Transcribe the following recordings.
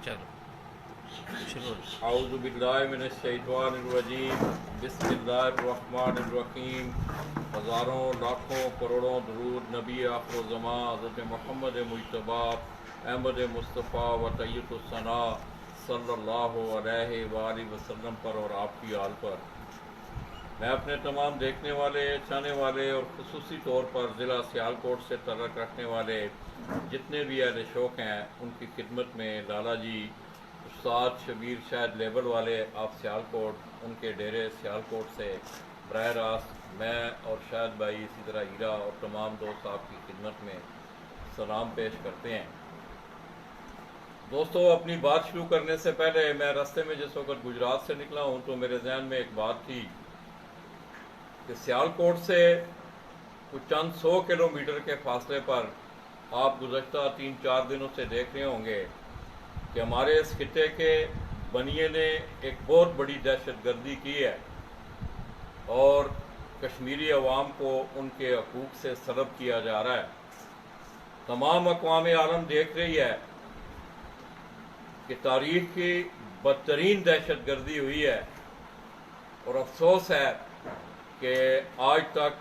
चलो औज़ु बिल्लाहि मिनश्शैतानिर्रजीम बिस्मिल्लाहिर्रहमानिर्रहीम। हज़ारों लाखों करोड़ों दरूद नबी आखिरुज़्ज़मां हज़रत मोहम्मद मुज्तबा अहमद मुस्तफ़ा व तय्यबुस्सना सल्लल्लाहु अलैहि वसल्लम पर और आपकी आल पर। मैं अपने तमाम देखने वाले, चाहने वाले और ख़ुसूसी तौर पर ज़िला सियालकोट से तल्लुक़ रखने वाले जितने भी अहले शौक़ हैं उनकी खिदमत में लाला जी उस्ताद शबीर शायद लेबर वाले आप सियालकोट, उनके डेरे सियालकोट से बराह रास्त मैं और शायद भाई, इसी तरह हीरा और तमाम दोस्त आपकी खिदमत में सलाम पेश करते हैं। दोस्तों, अपनी बात शुरू करने से पहले मैं रास्ते में जिस वक्त गुजरात से निकला हूँ तो मेरे जहन में एक बात थी कि सियालकोट से कुछ चंद 100 किलोमीटर के फासले पर आप गुज़श्ता 3-4 दिनों से देख रहे होंगे कि हमारे इस खिते के बनिए ने एक बहुत बड़ी दहशत गर्दी की है और कश्मीरी अवाम को उनके हकूक़ से सलब किया जा रहा है। तमाम अक़वाम आलम देख रही है कि तारीख़ की बदतरीन दहशत गर्दी हुई है और अफसोस है कि आज तक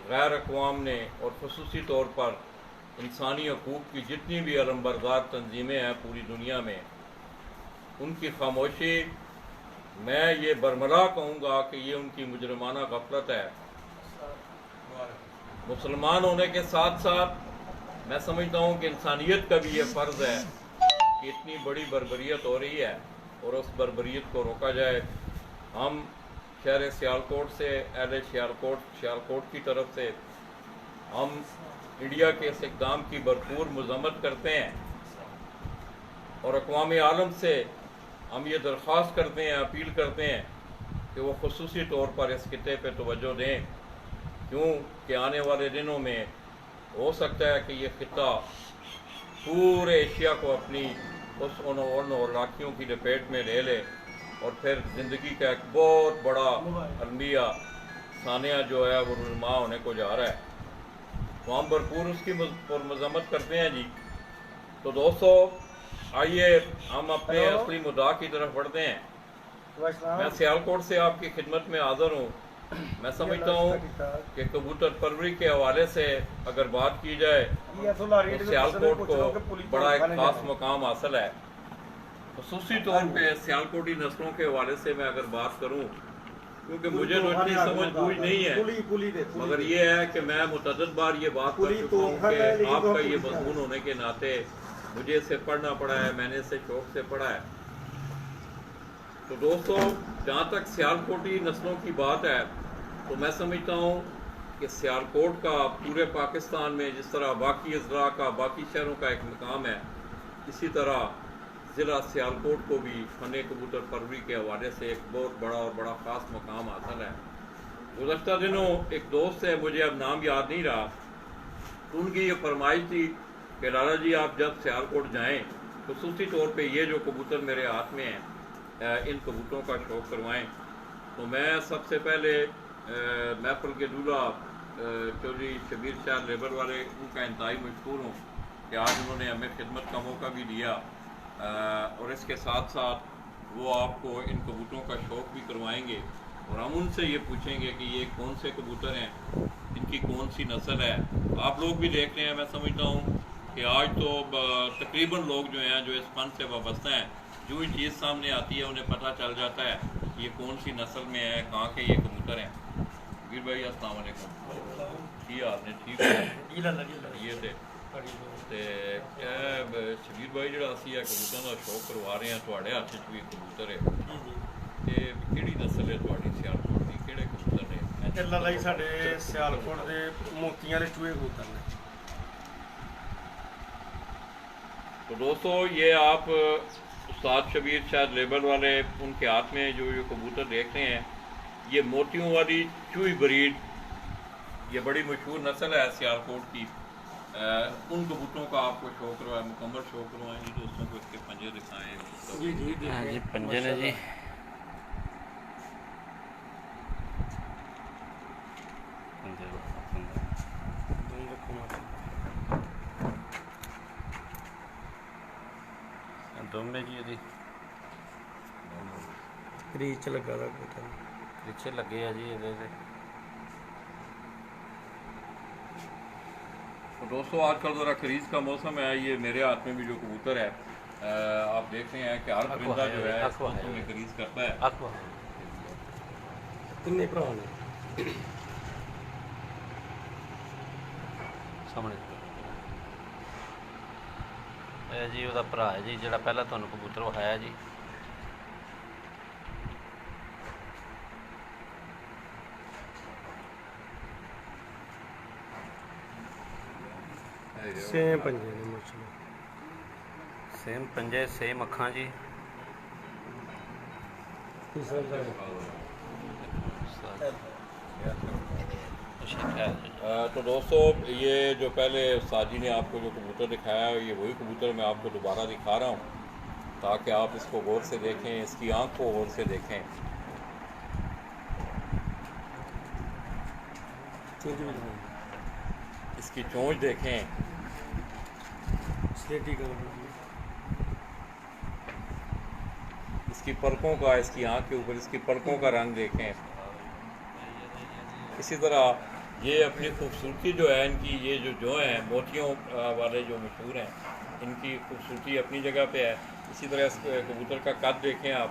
गैर अक़वाम ने और ख़ुसूसी तौर पर इंसानी हकूक़ की जितनी भी अलमबरदार तंजीमें हैं पूरी दुनिया में, उनकी खामोशी, मैं ये बरमला कहूँगा कि ये उनकी मुजरमाना गफलत है। मुसलमान होने के साथ साथ मैं समझता हूँ कि इंसानियत का भी ये फ़र्ज़ है कि इतनी बड़ी बर्बरियत हो रही है और उस बर्बरियत को रोका जाए। हम शहर सियालकोट से, अहले सियालकोट की तरफ से हम इंडिया के इस इक़दाम की भरपूर मज़म्मत करते हैं और अक़वाम आलम से हम ये दरख्वास्त करते हैं, अपील करते हैं कि वो ख़ुसूसी तौर पर इस खिते पे तवज्जो दें, क्योंकि आने वाले दिनों में हो सकता है कि ये खिता पूरे एशिया को अपनी उस उन लाखियों की लपेट में ले ले और फिर ज़िंदगी का एक बहुत बड़ा अलमिया सानिया जो है वो रुनुमा होने को जा रहा है। तो हम भरपूर उसकी मज़म्मत करते हैं जी। तो दोस्तों, आइए हम अपने असली मुद्दा की तरफ बढ़ते हैं। मैं सियालकोट से आपकी खिदमत में हाज़िर हूँ। मैं समझता हूँ कि कबूतर परवरी के हवाले से अगर बात की जाए तो सियालकोट को बड़ा एक ख़ास मकाम हासिल है। ख़ुसूसी तौर पे सियालकोटी नस्लों के हवाले से मैं अगर बात करूँ, क्योंकि मुझे तो इतनी समझ बूझ नहीं है, मगर ये है कि मैं मुतअद्दिद बार ये बात कर चुका हूँ कि आपका ये मज़मून होने के नाते मुझे इसे पढ़ना पड़ा है, मैंने इसे शौक़ से पढ़ा है। तो दोस्तों, जहाँ तक सियालकोटी नस्लों की बात है तो मैं समझता हूँ कि सियालकोट का पूरे पाकिस्तान में जिस तरह बाकी अज़ला का, बाकी शहरों का एक मकाम है, इसी तरह ज़िला सियालकोट को भी फ़न कबूतर परवरी के हवाले से एक बहुत बड़ा और बड़ा ख़ास मकाम हासिल है। गुज़श्ता दिनों एक दोस्त है, मुझे अब नाम याद नहीं रहा, तो उनकी ये फरमाइश थी कि लाला जी आप जब सियालकोट जाएँ ख़ुसूसी तौर पे ये जो कबूतर मेरे हाथ में हैं इन कबूतरों का शौक़ करवाएँ। तो मैं सबसे पहले महफिल के दूल्हा चौधरी शबीर शाह लेबर वाले, उनका इंतहाई मशकूर हूँ कि आज उन्होंने हमें खिदमत का मौका भी दिया और इसके साथ साथ वो आपको इन कबूतरों का शौक़ भी करवाएंगे और हम उनसे ये पूछेंगे कि ये कौन से कबूतर हैं, इनकी कौन सी नस्ल है। आप लोग भी देख रहे हैं, मैं समझता हूँ कि आज तो तकरीबन लोग जो हैं जो इस फन से वाबस्ता हैं, जो ही चीज़ सामने आती है उन्हें पता चल जाता है ये कौन सी नस्ल में है, कहाँ के ये कबूतर हैं। वीर भाई अस्सलाम वालेकुम, ठीक आपने ठीक है ये थे शबीर भाई जो असी कबूतर का शौक करवा रहे हैं, थोड़े हाथ भी कबूतर है, किहड़ी नस्ल है तुहाडी सियालकोट की, किहड़े कबूतर ने? लाला जी साडे सियालकोट दे मोतियां वाले चूहे कबूतर ने। तो दोस्तों, ये आप उस्ताद शबीर शायद लेबर वाले उनके हाथ में जो ये कबूतर देख रहे हैं, ये मोतियों वाली चूही ब्रीड, ये बड़ी मशहूर नस्ल है सियालकोट की। उन कबूतरों का आपको शौक़ करवाए, मुकम्मल शौक़ करवाएंगे दोस्तों को, इसके पंजे दिखाएँ। जी जी हाँ जी, पंजे ने जी दुम ने जी ਇਹਦੀ ਰੀਚ ਲੱਗਾ ਦਾ ਕੋਠਾ ਪਿੱਛੇ ਲੱਗੇ ਆ ਜੀ ਇਹਦੇ ਤੇ। तो दोस्तों आजकल ज़रा खरीज का मौसम है, ये मेरे हाथ में भी जो कबूतर है आप देख रहे हैं कि हर परिंदा जो है इस मौसम में खरीज करता है। ਕਿੰਨੇ ਭਰਾ ਨੇ ਸਾਹਮਣੇ ਇਹ ਜੀ ਉਹਦਾ ਭਰਾ ਹੈ ਜੀ ਜਿਹੜਾ ਪਹਿਲਾਂ ਤੁਹਾਨੂੰ ਕਬੂਤਰ ਵਿਖਾਇਆ ਜੀ। ਸੇਮ ਪੰਜੇ ਨੇ ਮੁੱਛਾਂ ਸੇਮ ਪੰਜੇ ਸੇਮ ਅੱਖਾਂ ਜੀ। तो दोस्तों ये जो पहले साजी ने आपको जो कबूतर दिखाया ये वही कबूतर मैं आपको दोबारा दिखा रहा हूँ ताकि आप इसको गौर से देखें, इसकी आँख को गौर से देखें। इसकी चोंच देखें, इसकी पलकों का, इसकी आँख के ऊपर इसकी पलकों का रंग देखें। इसी तरह ये अपनी खूबसूरती जो है इनकी ये जो है मोतियों वाले जो मशहूर हैं, इनकी खूबसूरती अपनी जगह पे है। इसी तरह इस कबूतर का कद देखें आप,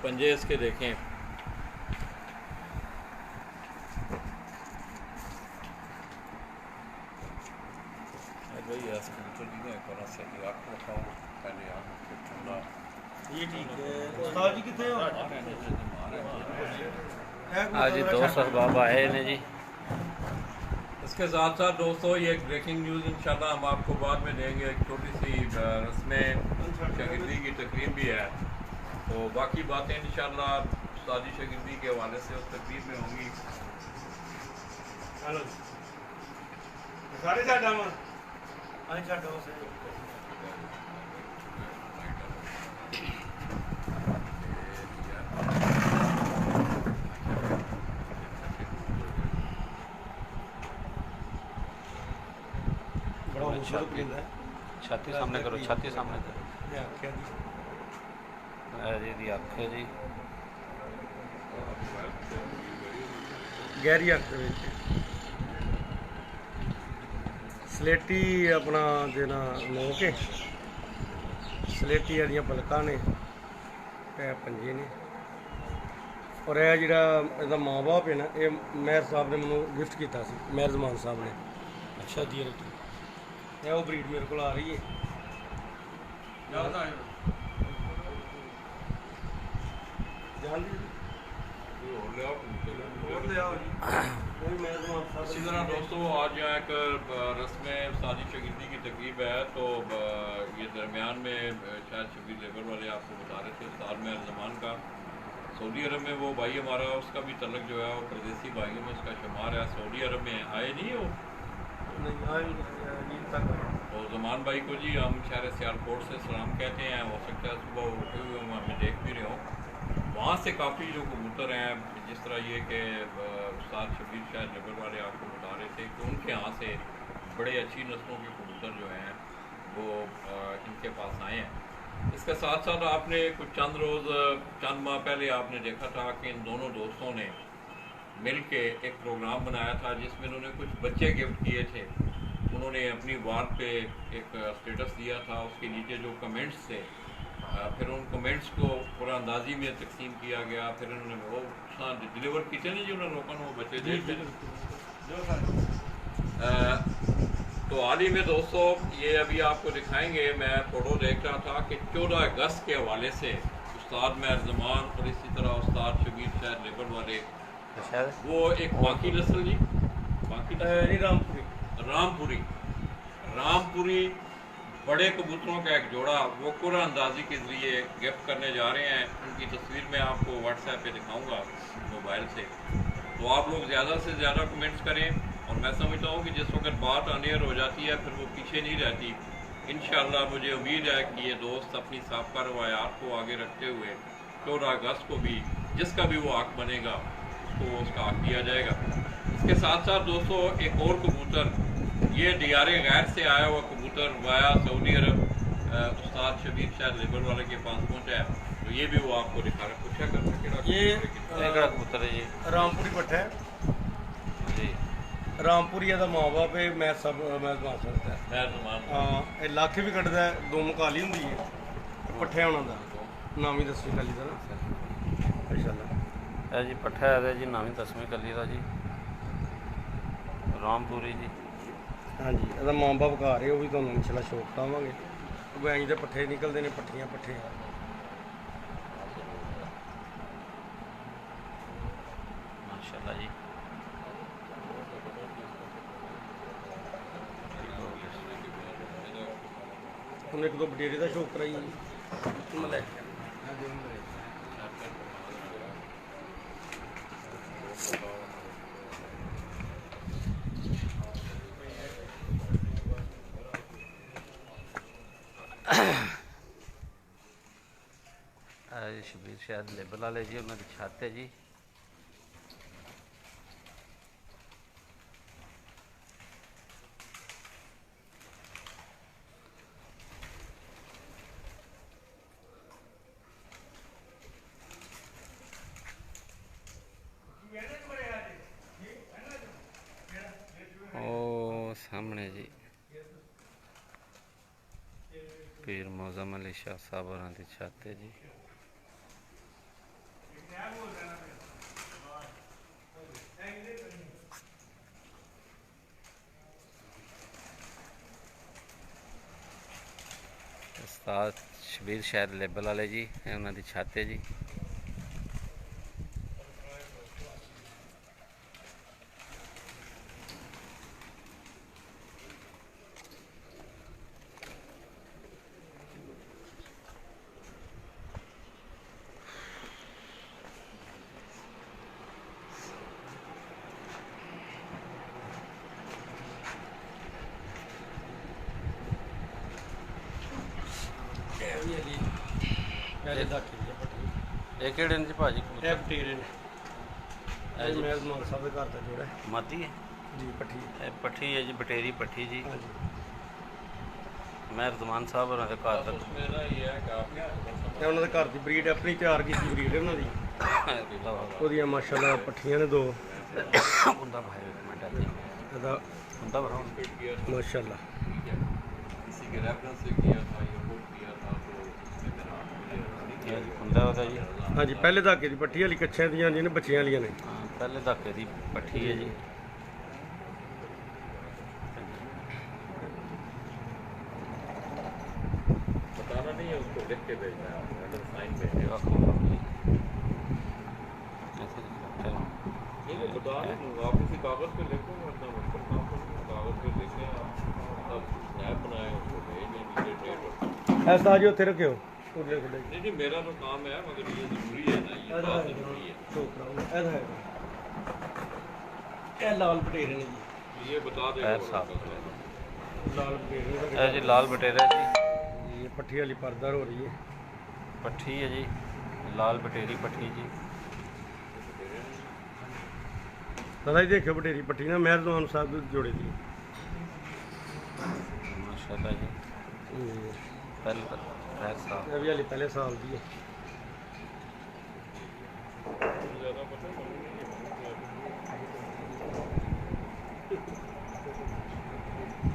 पंजे इसके देखें। ये ठीक है उस्ताद जी कितने हो आज दोस्त अहबाब आए ने जी। इसके साथ साथ दोस्तों ये एक ब्रेकिंग न्यूज़ इंशाल्लाह हम आपको बाद में देंगे। एक छोटी सी रस्में शागिर्दी की तकरीब भी है, तो बाकी बातें इंशाल्लाह उस्तादी शागिर्दी के हवाले से उस तकरीब में होंगी। सारे छाड़ा छाड़ो छाती सामने करो, छाती सामने करो। जी अख है जी गहरी अख सलेटी अपना देना लो के सलेटी वाली पलकां ने पंजे ने और यह जिहड़ा इहदा माँ बाप है ना ये मेहर साहब ने मैनू गिफ्ट किया सी, मेहर जमान साहब ने। अच्छा दी रखी वो ब्रीड मेरे को आ रही है। इसी तरह दोस्तों आज यहाँ एक रस्म सादी शागिर्दी की तकरीब है, तो ये दरमियान में शायद शबीर लेबर वाले आपको बता रहे थे उस्ताद मेहर जमान का सऊदी अरब में वो भाई हमारा उसका भी तलक जो है वो परदेसी भाइयों में उसका शुमार है। सऊदी अरब में आए नहीं हो तो जमान भाई को जी हम शहर सियालकोट से सलाम कहते हैं। हो सकता है सुबह उठे हुए हम हमें देख भी रहे हों। वहाँ से काफ़ी जो कबूतर हैं जिस तरह ये कि उस्ताद शबीर शायद लेबर वाले आपको बता रहे थे कि उनके यहाँ से बड़े अच्छी नस्लों के कबूतर जो हैं वो इनके पास आए हैं। इसके साथ साथ आपने कुछ चंद माह पहले आपने देखा था कि इन दोनों दोस्तों ने मिल के एक प्रोग्राम बनाया था जिसमें उन्होंने कुछ बच्चे गिफ्ट किए थे। उन्होंने अपनी वाल पे एक स्टेटस दिया था, उसके नीचे जो कमेंट्स थे फिर उन कमेंट्स को पूरा अंदाजी में तकसीम किया गया। फिर उन्होंने वो डिलीवर किए नहीं जी उन्होंने लोगों वो बच्चे दे। तो हाल ही में दोस्तों ये अभी आपको दिखाएंगे, मैं फ़ोटो देख रहा था कि 14 अगस्त के हवाले से उस्ताद मेहर जमान और इसी तरह उस्ताद शबीर शायद लेबर वाले वो एक बाकी नस्ल जी बाकी रामपुरी बड़े कबूतरों का एक जोड़ा वो कुरा अंदाजी के ज़रिए गिफ्ट करने जा रहे हैं। उनकी तस्वीर मैं आपको व्हाट्सएप पे दिखाऊंगा मोबाइल से, तो आप लोग ज़्यादा से ज़्यादा कमेंट्स करें। और मैं समझता हूँ कि जिस वक्त बात अनियर हो जाती है फिर वो पीछे नहीं रहती। इंशाअल्लाह मुझे उम्मीद है कि ये दोस्त अपनी साबका रवायात को आगे रखते हुए 14 अगस्त को भी जिसका भी वो हक बनेगा उसको उसका हक दिया जाएगा। इसके साथ साथ दोस्तों एक और कबूतर ये डियारे गैर से आया हुआ कबूतर वाया सऊदी अरब उस्ताद शबीर शाह लेबर वाले के पास पहुंचा है, तो ये भी वो आपको दिखा रहा है। पूछा कर ये कितना कबूतर है ये ਰਾਮਪੁਰੀ ਪੱਠਾ ਹੈ जी ਰਾਮਪੁਰੀ ਇਹਦਾ ਮਾਂ ਬਾਪ ਹੈ ਮੈਂ ਸਭ ਮੈਂ ਦਵਾ ਸਕਦਾ मैं जमान ਹਾਂ ਇਹ ਲੱਖ ਵੀ ਕੱਢਦਾ ਹੈ, ਦੋ ਮਕਾਲੀ ਹੁੰਦੀ ਹੈ ਪੱਠੇ ਉਹਨਾਂ ਦਾ ਨਾਮ ਹੀ ਦੱਸੀ ਕਾਲੀ ਦਾ ਨਾ ਮਾਸ਼ਾਅੱਲਾ। है जी पट्ठा है जी नामी 10वीं कली का जी रामपुरी जी। ਹਾਂਜੀ ਇਹਦਾ ਮਾਂ ਬਾਪ ਘਰ ਹੈ, ਉਹ ਵੀ ਤੁਹਾਨੂੰ ਇਨਸ਼ਾਅੱਲਾ ਸ਼ੌਕ ਤਾਵਾਂਗੇ। ਗਾਈਂ ਦੇ ਪੱਠੇ ਨਿਕਲਦੇ ਨੇ, ਪੱਠੀਆਂ ਪੱਠੇ माशाल्लाह जी। ਉਹਨੇ ਇੱਕ ਦੋ ਬਟੇਰੇ ਦਾ ਸ਼ੌਕ ਕਰਾਈ ਮੈਂ ਲੈ ਕੇ शबीर शायद लेबल वाले जी उन्होंने छत है जी। ओ सामने जी पीर मौजम अली शाह साहब होरां दी छत है जी। उस्ताद शबीर शाह लेबल वाले जी उन्होंने छत है जी। ਪਹਿਲੇ ਦਾਖੇ ਦੀ ਪੱਠੀ ये केड़े ने जी भाजी ਇਹ ਬਟੇਰੇ ਨੇ ਇਹ ਮੈਂ ਜ਼ਮਾਨ ਸਾਹਿਬ ਦੇ ਘਰ ਦਾ ਜੋੜਾ ਹੈ मादी है ਜੀ ਪੱਠੀ ये पट्ठी है जी बटेरी पट्ठी जी। ਹਾਂਜੀ मैं रजमान साहब होरां दे घर तक उसमें ना ये है कि आप ਇਹ ਉਹਨਾਂ ਦੇ ਘਰ ਦੀ ਬਰੀਡ ਆਪਣੀ ਤਿਆਰ ਕੀਤੀ ਬਰੀਡ ਹੈ ਉਹਨਾਂ ਦੀ। ਉਹਦੀਆਂ ਮਾਸ਼ਾਅੱਲਾ ਪੱਠੀਆਂ ਨੇ ਦੋ। बंदा भाई एक मिनट आते ਇਹਦਾ बंदा भरा ਮਾਸ਼ਾਅੱਲਾ किसी के रेफरेंस से किया था, ये वोट किया था, तो उसमें मेरा ये जी बंदा होता जी। ਹਾਂਜੀ ਪਹਿਲੇ ਦਾਕੇ ਦੀ ਪੱਠੀ ਵਾਲੀ ਕੱਛਿਆਂ ਦੀਆਂ ਜਿਹਨੇ ਬੱਚਿਆਂ ਵਾਲੀਆਂ ਨੇ। हाँ पहले धक्के दी पट्ठी है जी। बताना नहीं है, उसको लिख के भेजना है, अंडर साइन पे। ये आँखों में लगी। ऐसे लगता है। नहीं वो बता दूँगा, आप किसी कागज़ पे लिखो, वरना मुझ पर काम करो, कागज़ पे लिख लें आप, तब स्नैप बनाए उसको भेज दें, नीचे डेट और ਐਸਾ ਜੀ ਉੱਥੇ ਰੱਖਿਓ ਉਰਲੇ ਖੁੱਲੇ नहीं नहीं मेरा तो काम है, मगर ये ज़रूरी है ना, ये बात ज़रूरी है। ਸ਼ੌਕ ਕਰਾਉਣਾ ਇਹਦਾ ਹੈ ਇਹ ਲਾਲ ਬਟੇਰੇ ਨੇ ਜੀ। ये बता दें पैर साफ ਲਾਲ ਬਟੇਰੇ ਨੇ ये जी लाल बटेरा जी ਇਹ ਪੱਠੀ ਵਾਲੀ ਪਰਦਾਰ ਹੋ ਰਹੀ ਹੈ। पट्ठी है जी लाल बटेरी पट्ठी जी। दादा जी देखियो बटेरी पट्टी ना मेहरबान साहब ਦੇ ਜੋੜੇ ਦੀ। माशाल्लाह जी पहले तक पैर साफ। ਇਹ ਵੀ ਹਾਲੇ ਪਹਿਲੇ ਸਾਲ ਦੀ ਹੈ। ज़्यादा पता नहीं।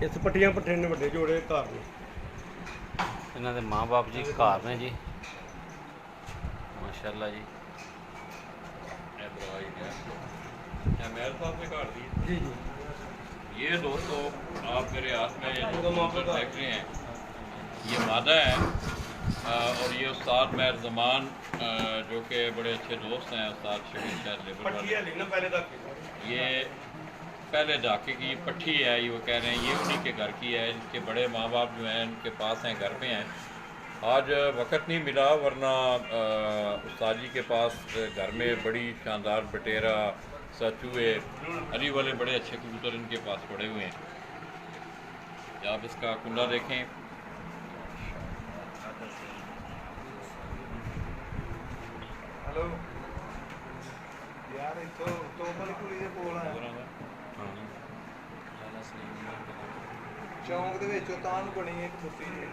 ਇਸ ਪੱਟੀਆਂ ਪੱਠੇ ਨੇ ਵੱਡੇ ਜੋੜੇ ਘਰ ਨੇ। इन्हों के माँ बाप जी घर ने जी माशाल्लाह जी। मेरे साथ में काट दी। जी जी ये दोस्तों आप मेरे हाथ में उनका मापा का- देख रहे हैं, ये मादा है और ये उस्ताद मेहर ज़मान जो कि बड़े अच्छे दोस्त हैं, उस्ताद शबीर शाह लेबर पट्टी वाले। वाली ना पहले तक ये पहले ढाके की पट्टी है, ये वो कह रहे हैं ये उन्हीं के घर की है। इनके बड़े माँ बाप जो हैं इनके पास हैं, घर पे हैं। आज वक्त नहीं मिला, वरना उस्ताद जी के पास घर में बड़ी शानदार बटेरा सचुए अली वाले बड़े अच्छे कबूतर इनके पास पड़े हुए हैं। आप इसका कुंडा देखें, हेलो यार तो बड़ी कुड़ी दे कोल आया। ਚੌਂਕ ਦੇ ਵਿੱਚੋਂ ਤਾਂ ਨੂੰ ਬਣੀ ਇੱਕ ਬੁੱਤੀ ਜੀ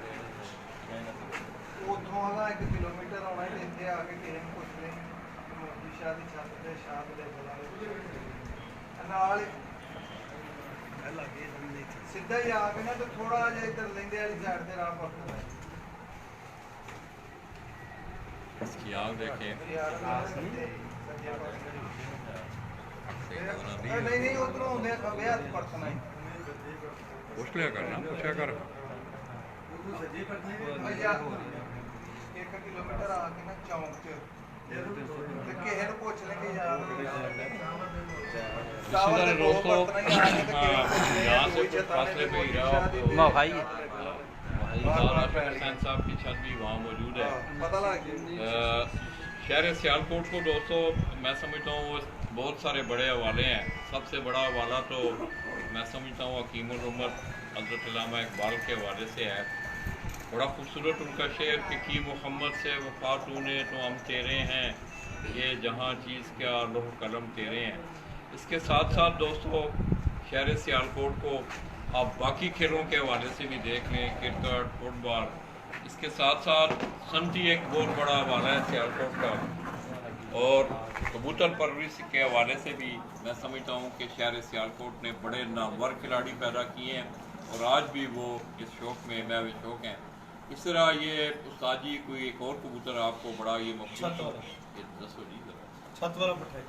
ਉੱਥੋਂ ਆਗਾ 1 ਕਿਲੋਮੀਟਰ ਆਉਣਾ ਤੇ ਇੱਥੇ ਆ ਕੇ ਕਿਸੇ ਨੂੰ ਪੁੱਛ ਲੈ ਮੋਦੀ ਸ਼ਾਹ ਦੀ ਛੱਤ ਤੇ ਸ਼ਾਹ ਦੇ ਬੁਲਾਵੇ ਨਾਲ ਸਿੱਧਾ ਹੀ ਆ ਕੇ ਨਾ ਤੇ ਥੋੜਾ ਜਿਹਾ ਇੱਧਰ ਲੈਂਦੇ ਵਾਲੀ ਸਾਈਡ ਤੇ ਰਾਹ ਪਕੜਦਾ इसकी आग देखें। ਯਾਰ ਨਹੀਂ ਨਹੀਂ ਉਧਰੋਂ ਆਉਂਦੇ ਆ ਖੱਬੇ ਹੱਥ ਪਰਤਣਾ ਹੀ पूछ लिया करना, पूछा कर। 1 ਕਿਲੋਮੀਟਰ ਆ ਕੇ ਨਾ ਚੌਂਕ 'ਚ ਤੇ ਕਿਸੇ ਨੂੰ ਪੁੱਛ ਲੈਂਗੇ ਯਾਰ इसी तरह दोस्तों यहाँ से कुछ फासले पे ही रहा भाई हुसैन साहब की छत भी वहाँ मौजूद है। ਪਤਾ ਲੱਗ ਗਿਆ शहर सियालकोट को दोस्तों मैं समझता हूँ वो बहुत सारे बड़े हवाले हैं। सबसे बड़ा हवाला तो मैं समझता हूँ हकीमुल उम्मत हज़रत अल्लामा इकबाल के हवाले से है। बड़ा खूबसूरत उनका शेर कि की मोहम्मद से वफा तूने तो हम तेरे हैं, ये जहाँ चीज़ का लोह कलम तेरे हैं। इसके साथ साथ दोस्तों शहर सियालकोट को आप बाकी खेलों के हवाले से भी देख लें, क्रिकेट, फुटबॉल। इसके साथ साथ सनती एक बहुत बड़ा हवाला है सियालकोट का। और कबूतर परवरिश के हवाले से भी मैं समझता हूँ कि शहर सियालकोट ने बड़े नामवर खिलाड़ी पैदा किए हैं और आज भी वो इस शौक़ में मैं शौक़ हैं। इस तरह ये उस्ताद जी कोई एक और कबूतर आपको बड़ा ये मकसूद दसो जी छत वाला पट्टा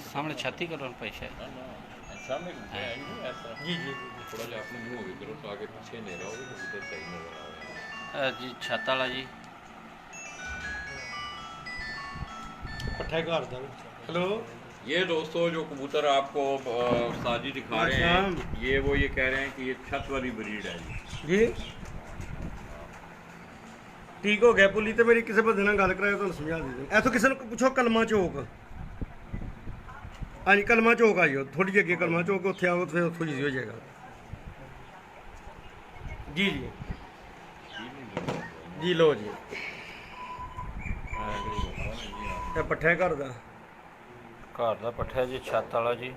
सामने छाती करो पैसे सामने ऐसा जी जी थोड़ा जा अपने मुँह भी करो तो आगे पीछे नहीं रहोगे कबूतर सही नजर आ जी छत वाला जी पट्टा घर दा हेलो ये दोस्तों जो कबूतर आपको उस्ताद जी दिखा रहे हैं ये वो ये कह रहे हैं कि ये छत वाली ब्रीड है जी ठीक हो गया पुली तो मेरी किसी बंदे नाल गल कराओ तुहानूं समझा दे इथों किसी नूं पुछो कलमा चौक हाँ जी कलमा चौक आ जाओ थोड़ी जी अगे कलमा चौक उत्थे आओ तो फिर उत्थों ईजी हो जाएगा जी जी जी लो जी ਇਹ ਪੱਠੇ ਘਰ ਦਾ घर का पट्ठा जी छत वाला जी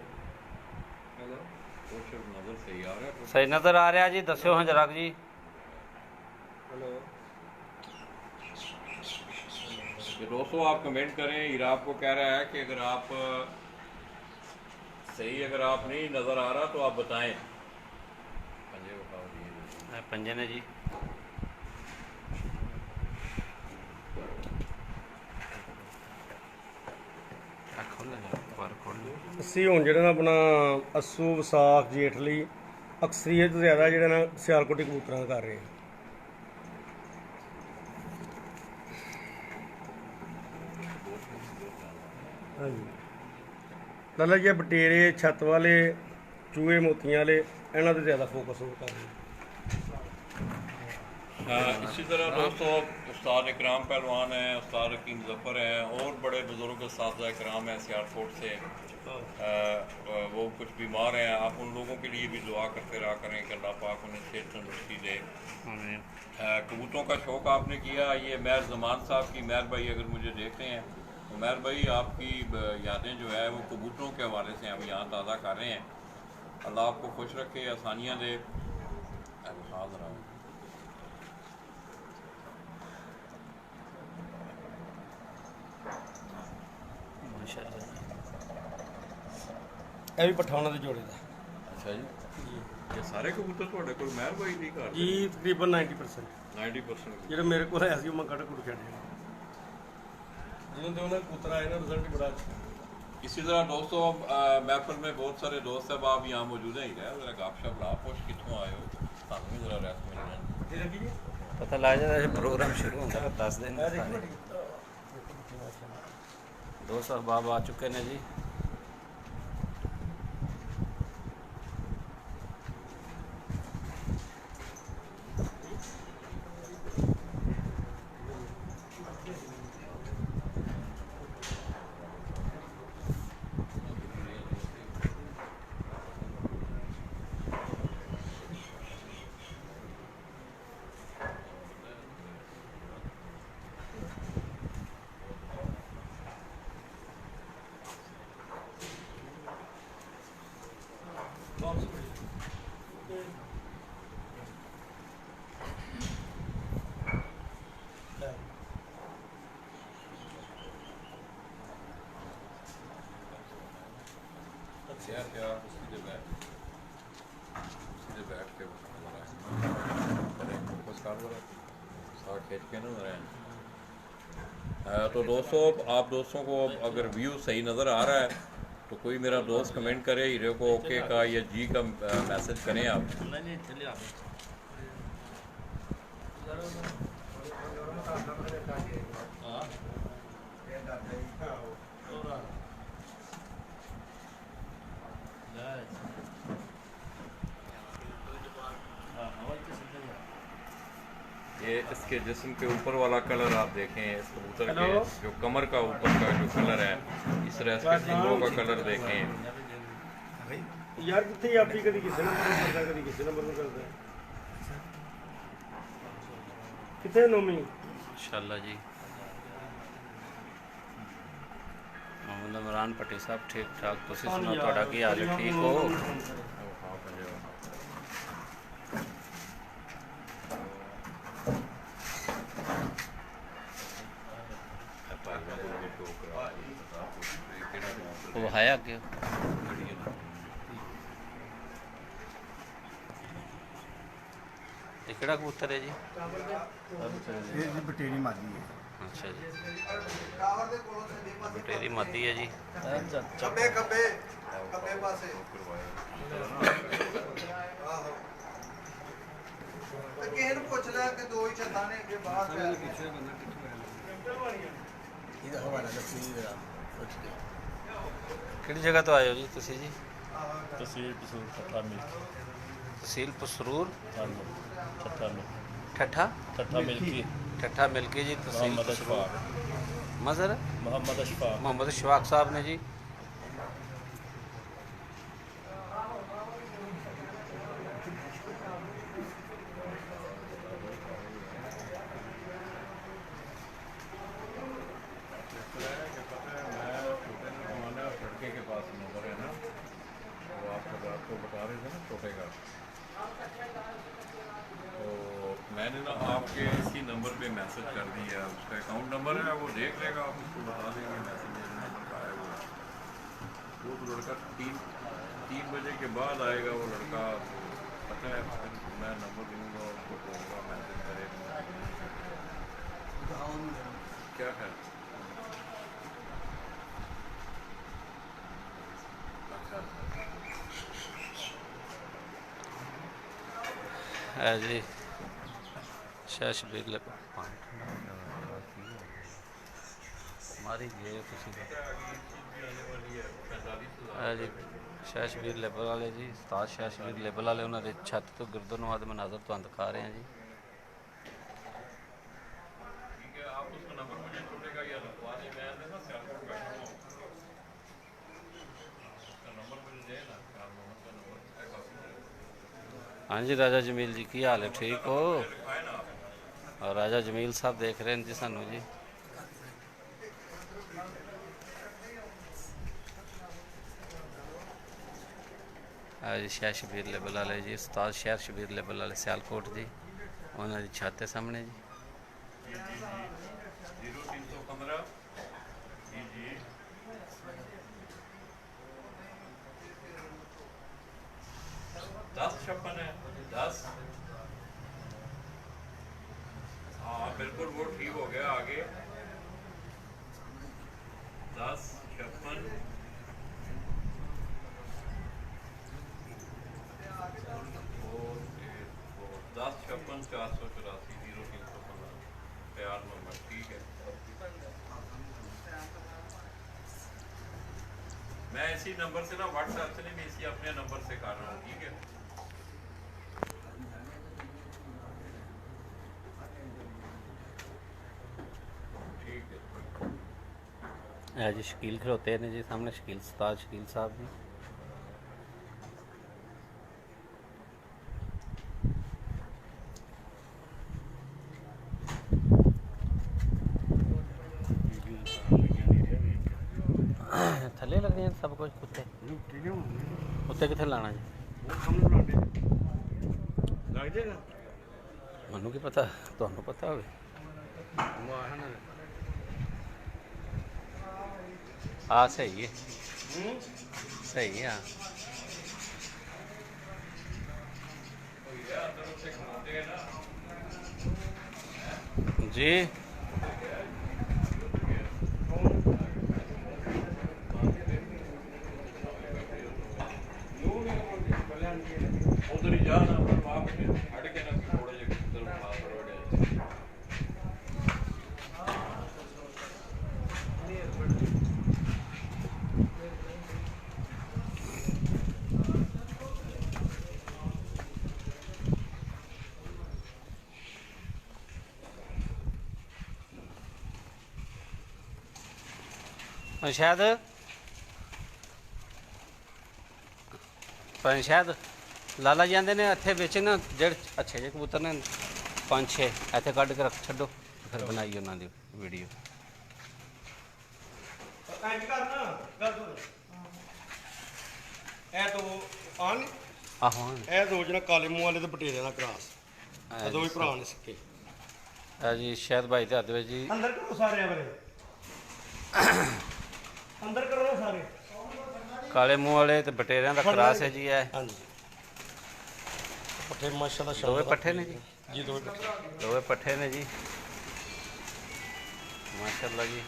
नजर सही आ रहा है। सही नज़र आ रहा जी दस्यो हाँ जरा जी तो दोस्तों आप कमेंट करें। हीरा आपको कह रहा है कि अगर आप सही अगर आप नहीं नज़र आ रहा तो आप बताएं। पंजे बताओ जी पंजे ने जी ਅਸੀਂ ਹੁਣ ਜਿਹੜਾ ਨਾ ਆਪਣਾ ਅੱਸੂ ਵਿਸਾਖ ਜੇਠ ਲਈ ਅਕਸਰੀਅਤ ਜ਼ਿਆਦਾ ਜਿਹੜਾ ਨਾ ਸਿਆਲਕੋਟੀ ਕਬੂਤਰਾਂ ਦਾ ਕਰ ਰਹੇ ਹਾਂ ਹਾਂਜੀ ਲੱਲਾ ਜੀ ਬਟੇਰੇ ਛੱਤ ਵਾਲੇ ਚੂਹੇ ਮੋਤੀਆਂ ਵਾਲੇ ਇਹਨਾਂ ਤੇ ਜ਼ਿਆਦਾ ਫੋਕਸ ਹੋ ਕਰ ਰਹੇ इसी तरह दोस्तों उस्ताद इकराम पहलवान हैं, उस्ताद हकीम ज़फ़र हैं और बड़े बुज़ुर्ग उस्ताद इकराम हैं सियालकोट से। वो कुछ बीमार हैं, आप उन लोगों के लिए भी दुआ करते रहा करें कि अल्लाह पाक उन्हें सेहत तंदुरुस्ती दे। कबूतरों का शौक़ आपने किया, ये महर ज़मान साहब की महर भाई अगर मुझे देख रहे हैं तो महर भाई आपकी यादें जो है वो कबूतरों के हवाले से हम यहाँ ताज़ा कर रहे हैं। अल्लाह आपको खुश रखे, आसानियाँ दे। ਇਹ ਵੀ ਪੱਠਾ ਉਹਨਾਂ ਦੇ ਜੋੜੇ ਦਾ अच्छा जी ये सारे कबूतर ਤੁਹਾਡੇ ਕੋਲ ਮਹਿਰ ਭਾਈ ਦੀ ਘਰ ਜੀ ਤਕਰੀਬਨ 90% 90% ਜਿਹੜਾ ਮੇਰੇ ਕੋਲ ਆਇਆ ਸੀ ਉਹ ਮੈਂ ਕੱਢ ਕੁੱਟ ਛੱਡਿਆ ਜਦੋਂ ਦੇ ਉਹਨਾਂ ਕਬੂਤਰ ਆਏ ਨਾ ਰਿਜ਼ਲਟ ਬੜਾ ਅੱਛਾ इसी तरह दोस्तों महफिल में बहुत सारे दोस्त अब आप यहाँ मौजूद हैं। जरा गपशप ला पुछ कितों आए हो सानू भी जरा रैस मिलना ये देखिए पता लग जाता प्रोग्राम शुरू होता है 10 दिन दोस्त अहबाब आ चुके हैं जी बहुत शुक्रिया यार क्या आप सीधे बैठ के फोकस कर रहे साथ खींच के ना रहे तो दोस्तों आप दोस्तों को अगर व्यू सही नज़र आ रहा है तो कोई मेरा दोस्त कमेंट करे हीरो को ओके का या जी का मैसेज करें आप। ये इसके जिस्म के ऊपर वाला कलर आप देखें इस कबूतर के जो कमर का ऊपर का जो कलर है, इस तरह इसके सींगों का कलर देखें। यार कितने आपकी कभी किसी नंबर में करता है, कभी किसी नंबर में करता है। कितने नोमी इंशाल्लाह जी। मोहम्मद इमरान पट्टी साहब ठीक ठाक, तुसी सुनाओ ਤੁਹਾਡਾ ਕੀ ਹਾਲ ਹੈ, ठीक हो? वो है अगे ये केड़ा कबूतर है जी? ये जी बटेरी मादी है। अच्छा जी, टावर ਦੇ ਕੋਲੋਂ ਸੱਜੇ ਪਾਸੇ बटेरी मादी है जी। ਖੱਬੇ ਖੱਬੇ ਖੱਬੇ ਪਾਸੇ ਆਹੋ ਤੇ ਕਿਸੇ ਨੂੰ ਪੁੱਛ ਲਿਆ ਕਿ ਦੋ ਹੀ ਛੱਤਾਂ ਨੇ ਅੱਗੇ ਬਾਹਰ ਪੈ ਇਹਦਾ ਹਵਾਲਾ ਦੱਸੀ ਜਰਾ ਪੁੱਛ ਕੇ। ਕਿਹੜੀ ਜਗ੍ਹਾ ਤੋਂ ਆਏ ਹੋ ਜੀ ਤੁਸੀਂ ਜੀ? तहसील पसूर ठट्ठा मिल तहसील पसरूर ठट्ठा ठट्ठा मिल्की ठट्ठा मिल्की जी, तहसील मोहम्मद पसरूर। अशफाक मज़र मोहम्मद अशफाक मोहम्मद शवाक साहब ने जी। लड़के के पास नंबर है ना, वो आपको बता रहे थे ना छोटे का, तो मैंने ना आपके इसी नंबर पे मैसेज कर दिया। उसका अकाउंट नंबर है, वो देख लेगा, आप उसको बता देंगे मैसेज नंबर का है वो तो लड़का तीन बजे के बाद आएगा वो लड़का, पता है। फिर मैं नंबर दूँगा उसको, कहूँगा मैसेज करेगा क्या है। है जी शाह शबीर हमारी ये किसी है जी शाह शबीर लेबल वाले जी, उस्ताद शाह शबीर लेबल वाले, उन्होंने छत तो गिरदोनवा के मनाजर तो दिखा रहे हैं जी। ठीक है, आप उसका नंबर मुझे छोटे का या लिखवा दें, मैं ना सियालकोट बैठा हूँ, उसका नंबर मुझे दे ना, ख्याल मोहम्मद का नंबर है काफ़ी। हाँ जी राजा जमील जी, की हाल है, ठीक हो? लिखवाए ना आप। और राजा जमील साहब देख रहे हैं जी सानू जी। जी शाह शबीर लेबल वाले जी, उस्ताद शाह शबीर लेबल वाले सियालकोट जी, उन्होंने छत है सामने जी। 0315 जी जी 1056 है 10। हाँ बिल्कुल वो ठीक हो गया। आगे 1056 1056 484 0315 तैयार नंबर, ठीक है। मैं इसी नंबर से ना व्हाट्सएप से नहीं, मैं इसी अपने नंबर से कर रहा हूँ, ठीक है। ठीक है जी शकील खड़ोते हैं जी सामने, शकील उस्ताद शकील साहब जी। थले लग रहे हैं सब कुछ कुत्ते, कुत्ते कितने लाना जी? ਲੱਗ ਜਾਏਗਾ ਮੈਨੂੰ ਕੀ ਪਤਾ, ਤੁਹਾਨੂੰ ਪਤਾ ਹੋਵੇ। ਆ ਸਹੀ ਹੈ, ਸਹੀ ਆ। ਜੀ ਉਧਰ ਹੀ ਜਾ ਨਾ ਪਰ ਆਪ ਕੇ ਛੱਡ ਕੇ ਨਾ ਥੋੜੇ ਜਿਹਾ ਕਿੱਧਰ ਬਣਾ ਕਰੋੜੇ ਸ਼ਾਇਦ ਲਾਲਾ ਜਾਂਦੇ ਨੇ ਇੱਥੇ ਵਿੱਚ ਨਾ ਜਿਹੜੇ ਅੱਛੇ ਜਿਹੇ ਕਬੂਤਰ ਨੇ 5-6 ਇੱਥੇ ਕੱਢ ਕੇ ਰੱਖ ਛੱਡੋ, ਫਿਰ ਬਣਾਈ ਉਹਨਾਂ ਦੀ ਵੀਡੀਓ। ਇੰਜ ਕਰਨਾ ਗੱਲ ਸੁਣ ਇਹ ਦੋ ਆਣ ਆਹੋ ਇਹ ਦੋ ਜਣਾ ਕਾਲੇ ਮੂੰਹ ਵਾਲੇ ਤੇ ਬਟੇਰੇ ਦਾ ਕਰਾਸ ਇਹ ਦੋਵੇਂ ਭਰਾ ਨੇ ਸਿੱਕੇ ਜੀ ਸ਼ਾਇਦ ਭਾਈ ਦੇ ਹੱਥ ਵਿੱਚ ਜੀ। ਅੰਦਰ ਕਰੋ ਸਾਰੇ ਆਵਰੇ ਅੰਦਰ ਕਰੋ ਨਾ ਸਾਰੇ ਕਾਲੇ ਮੂੰਹ ਵਾਲੇ ਤੇ ਬਟੇਰਿਆਂ ਦਾ ਕਰਾਸ ਹੈ ਜੀ। ਇਹ ਹਾਂਜੀ ਪੱਠੇ ਮਾਸ਼ਾਅੱਲਾ ਦੋਵੇਂ ਪੱਠੇ ਨੇ ਜੀ, ਜੀ ਦੋਵੇਂ ਪੱਠੇ ਦੋਵੇਂ ਪੱਠੇ ਨੇ ਜੀ ਮਾਸ਼ਾਅੱਲਾ ਜੀ।